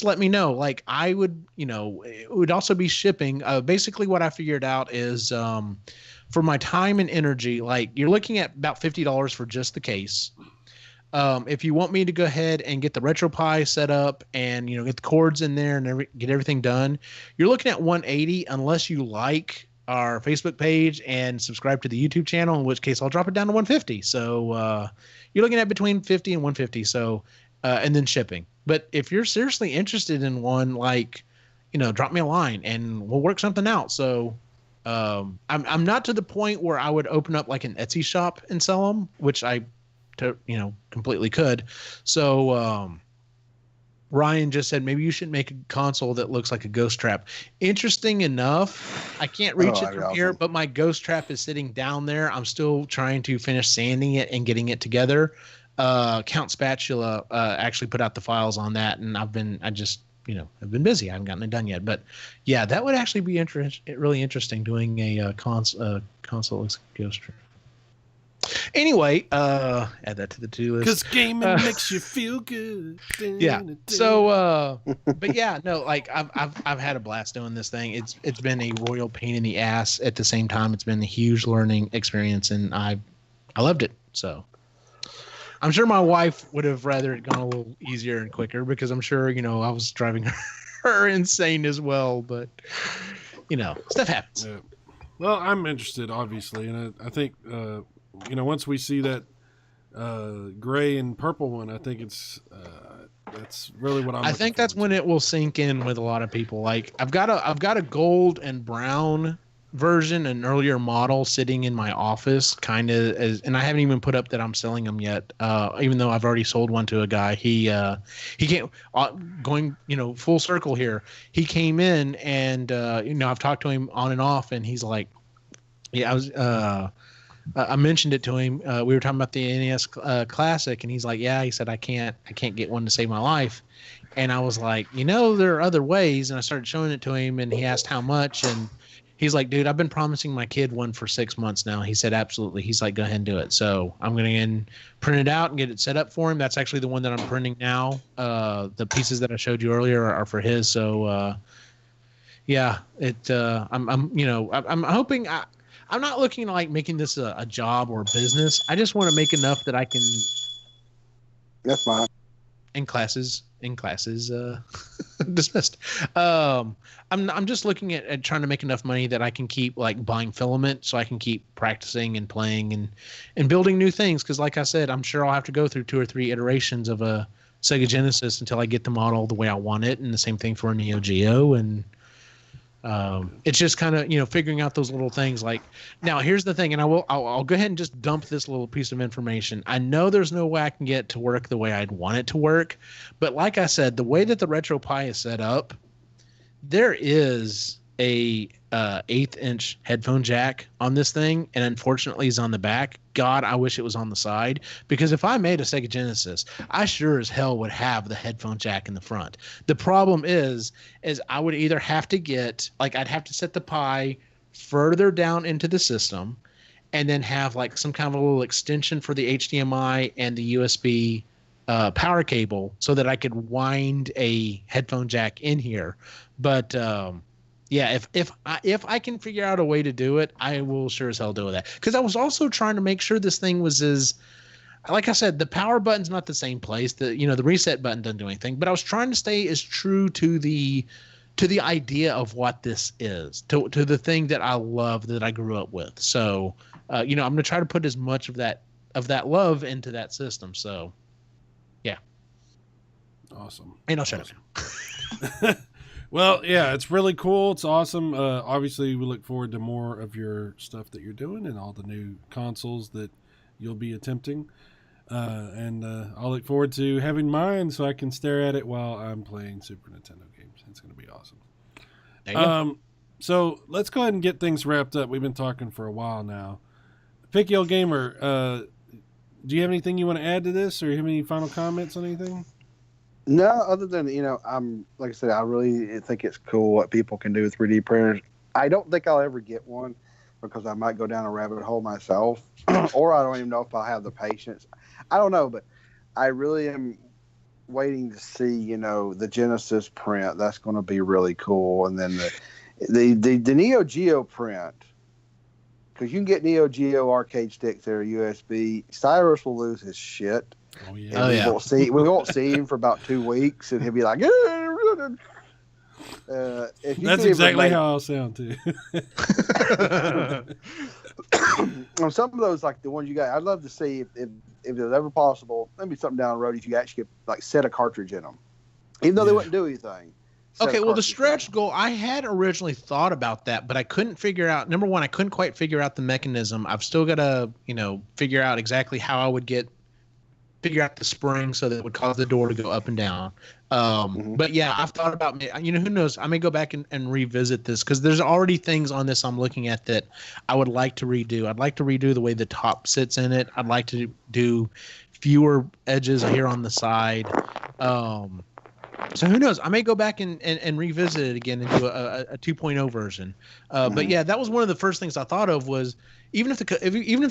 S2: let me know. Like, I would, it would also be shipping. Basically what I figured out is, for my time and energy, like, you're looking at about $50 for just the case. If you want me to go ahead and get the RetroPie set up and, get the cords in there and get everything done, you're looking at $180 unless you like our Facebook page and subscribe to the YouTube channel, in which case I'll drop it down to $150. So you're looking at between $50 and $150. So and then shipping. But if you're seriously interested in one, like, drop me a line and we'll work something out. So I'm not to the point where I would open up like an Etsy shop and sell them, which I completely could. So Ryan just said maybe you should make a console that looks like a ghost trap. Interesting enough, I can't reach it from here, but my ghost trap is sitting down there. I'm still trying to finish sanding it and getting it together. Count Spatula actually put out the files on that, and I've been busy. I haven't gotten it done yet. But yeah, that would actually be really interesting, doing a console that looks like a ghost trap. Anyway, add that to the to-do list.
S1: Because gaming makes you feel good.
S2: Yeah. So, but yeah, no, like I've had a blast doing this thing. It's been a royal pain in the ass. At the same time, it's been a huge learning experience, and I loved it. So, I'm sure my wife would have rather it gone a little easier and quicker, because I'm sure I was driving her insane as well. But stuff happens.
S1: Yeah. Well, I'm interested, obviously, and I think once we see that gray and purple one. I think that's really what I'm.
S2: I think that's when it will sink in with a lot of people. Like I've got a gold and brown version, an earlier model sitting in my office, kind of as, and I haven't even put up that I'm selling them yet. Even though I've already sold one to a guy. He came going, full circle here. He came in and I've talked to him on and off, and he's like, yeah, I mentioned it to him. We were talking about the NES Classic, and he's like, "Yeah." He said, "I can't get one to save my life." And I was like, there are other ways. And I started showing it to him, and he asked how much, and he's like, "Dude, I've been promising my kid one for 6 months now." He said, "Absolutely." He's like, "Go ahead and do it." So I'm going to print it out and get it set up for him. That's actually the one that I'm printing now. The pieces that I showed you earlier are for his. So yeah, I'm hoping. I'm not looking to like making this a job or a business. I just want to make enough that I can.
S3: That's fine.
S2: In classes, dismissed. I'm just looking at trying to make enough money that I can keep like buying filament, so I can keep practicing and playing and building new things. Because like I said, I'm sure I'll have to go through 2 or 3 iterations of a Sega Genesis until I get the model the way I want it, and the same thing for a Neo Geo and. It's just kind of figuring out those little things. Like now, here's the thing, and I'll go ahead and just dump this little piece of information. I know there's no way I can get it to work the way I'd want it to work, but like I said, the way that the RetroPie is set up, there is a 1/8-inch headphone jack on this thing, and unfortunately is on the back. God, I wish it was on the side, because if I made a Sega Genesis, I sure as hell would have the headphone jack in the front. The problem is I would either have to I'd have to set the Pi further down into the system, and then have like some kind of a little extension for the HDMI and the USB power cable, so that I could wind a headphone jack in here. But yeah, if I can figure out a way to do it, I will sure as hell do that. Because I was also trying to make sure this thing was as, like I said, the power button's not the same place. The reset button doesn't do anything. But I was trying to stay as true to the idea of what this is, to the thing that I love, that I grew up with. So I'm going to try to put as much of that love into that system. So yeah.
S1: Awesome.
S2: And I'll shut
S1: up. Well, yeah, it's really cool. It's awesome. Obviously, we look forward to more of your stuff that you're doing and all the new consoles that you'll be attempting. And I'll look forward to having mine so I can stare at it while I'm playing Super Nintendo games. It's going to be awesome.
S2: There you go.
S1: So let's go ahead and get things wrapped up. We've been talking for a while now. Picky Old Gamer, do you have anything you want to add to this, or you have any final comments on anything?
S3: No, other than, I'm, like I said, I really think it's cool what people can do with 3D printers. I don't think I'll ever get one, because I might go down a rabbit hole myself, or I don't even know if I'll have the patience. I don't know, but I really am waiting to see, the Genesis print. That's going to be really cool. And then the Neo Geo print, because you can get Neo Geo arcade sticks that are USB. Cyrus will lose his shit.
S1: Oh yeah.
S3: We won't see him for about 2 weeks, and he'll be like, if you
S1: that's exactly how I'll sound too.
S3: On some of those, like the ones you got, I'd love to see if it's ever possible, maybe something down the road, if you actually like set a cartridge in them, even though they wouldn't do anything.
S2: Okay, well, the stretch goal, I had originally thought about that, but I couldn't figure out, number one, I couldn't quite figure out the mechanism. I've still got to, figure out exactly how I would figure out the spring so that it would cause the door to go up and down. But yeah, I've thought about, who knows, I may go back and revisit this, because there's already things on this I'm looking at that I would like to redo. I'd like to redo the way the top sits in it. I'd like to do fewer edges here on the side. So who knows? I may go back and revisit it again and do a 2.0 version. But yeah, that was one of the first things I thought of was, even if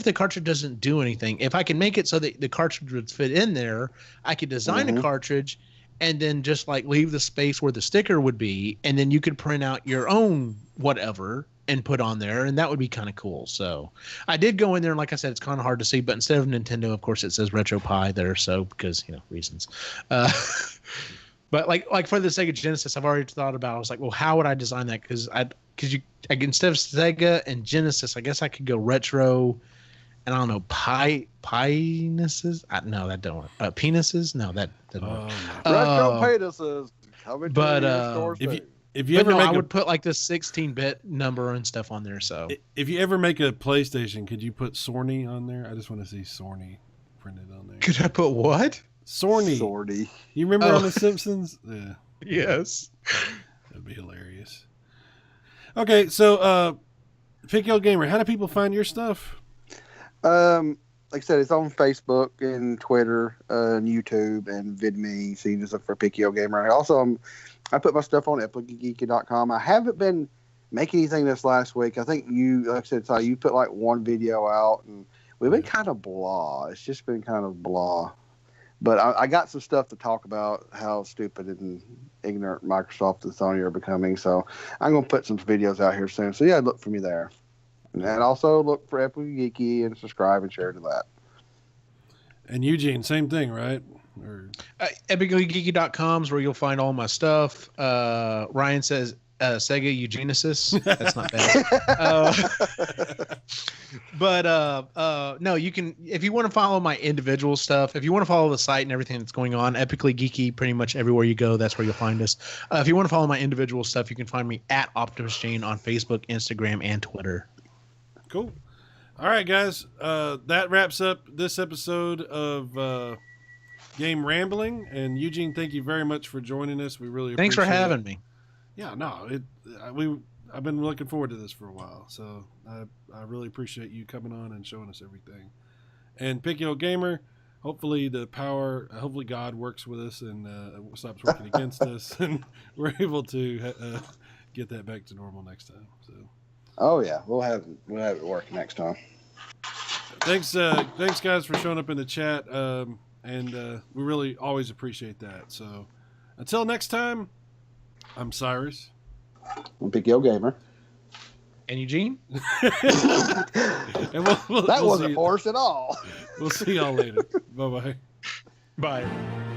S2: the cartridge doesn't do anything, if I can make it so that the cartridge would fit in there, I could design a cartridge and then just like leave the space where the sticker would be, and then you could print out your own whatever and put on there, and that would be kind of cool. So I did go in there, and like I said, it's kind of hard to see, but instead of Nintendo, of course, it says RetroPie there, so because reasons. But like for the Sega Genesis, I've already thought about. I was like, well, how would I design that? Because instead of Sega and Genesis, I guess I could go retro and I don't know, penises. No, that don't work. Penises. No, that doesn't work.
S3: Retro penises coming
S2: but,
S3: to your store soon.
S1: If you
S2: But
S1: ever
S2: no,
S1: make
S2: I would put like the 16-bit number and stuff on there. So
S1: if you ever make a PlayStation, could you put Sorny on there? I just want to see Sorny printed on there.
S2: could I put what?
S1: Sorny.
S3: Sorty.
S1: You remember on The Simpsons? Yeah,
S2: Yes.
S1: that'd be hilarious. Okay, so Pick Your Gamer, how do people find your stuff?
S3: Like I said, it's on Facebook and Twitter and YouTube and VidMe. So you just look for Pick Your Gamer. Also, I put my stuff on epicgeeky.com. I haven't been making anything this last week. I think you, like I said, Ty, you put like one video out, and we've been kind of blah. It's just been kind of blah. But I got some stuff to talk about how stupid and ignorant Microsoft and Sony are becoming. So I'm going to put some videos out here soon. So yeah, look for me there. And also look for Epic Geeky and subscribe and share to that.
S1: And Eugene, same thing, right? Or
S2: Epicgeeky.com is where you'll find all my stuff. Ryan says Sega Eugenesis. That's not bad. No, you can, if you want to follow my individual stuff, if you want to follow the site and everything that's going on, Epically Geeky, pretty much everywhere you go, that's where you'll find us. If you want to follow my individual stuff, you can find me at Optimus Jane on Facebook, Instagram, and Twitter.
S1: Cool. All right, guys. That wraps up this episode of Game Rambling. And Eugene, thank you very much for joining us. We really
S2: Thanks for
S1: appreciate
S2: having me.
S1: Yeah, no, I've been looking forward to this for a while, so I really appreciate you coming on and showing us everything. And Pick Your Gamer, hopefully God works with us and stops working against us, and we're able to get that back to normal next time. So.
S3: Oh yeah, we'll have it work next time.
S1: Thanks guys for showing up in the chat, and we really always appreciate that. So until next time, I'm Cyrus.
S3: I'm Pick Your Gamer.
S2: And Eugene?
S1: And
S3: That wasn't forced at all.
S1: We'll see y'all later. Bye-bye.
S2: Bye.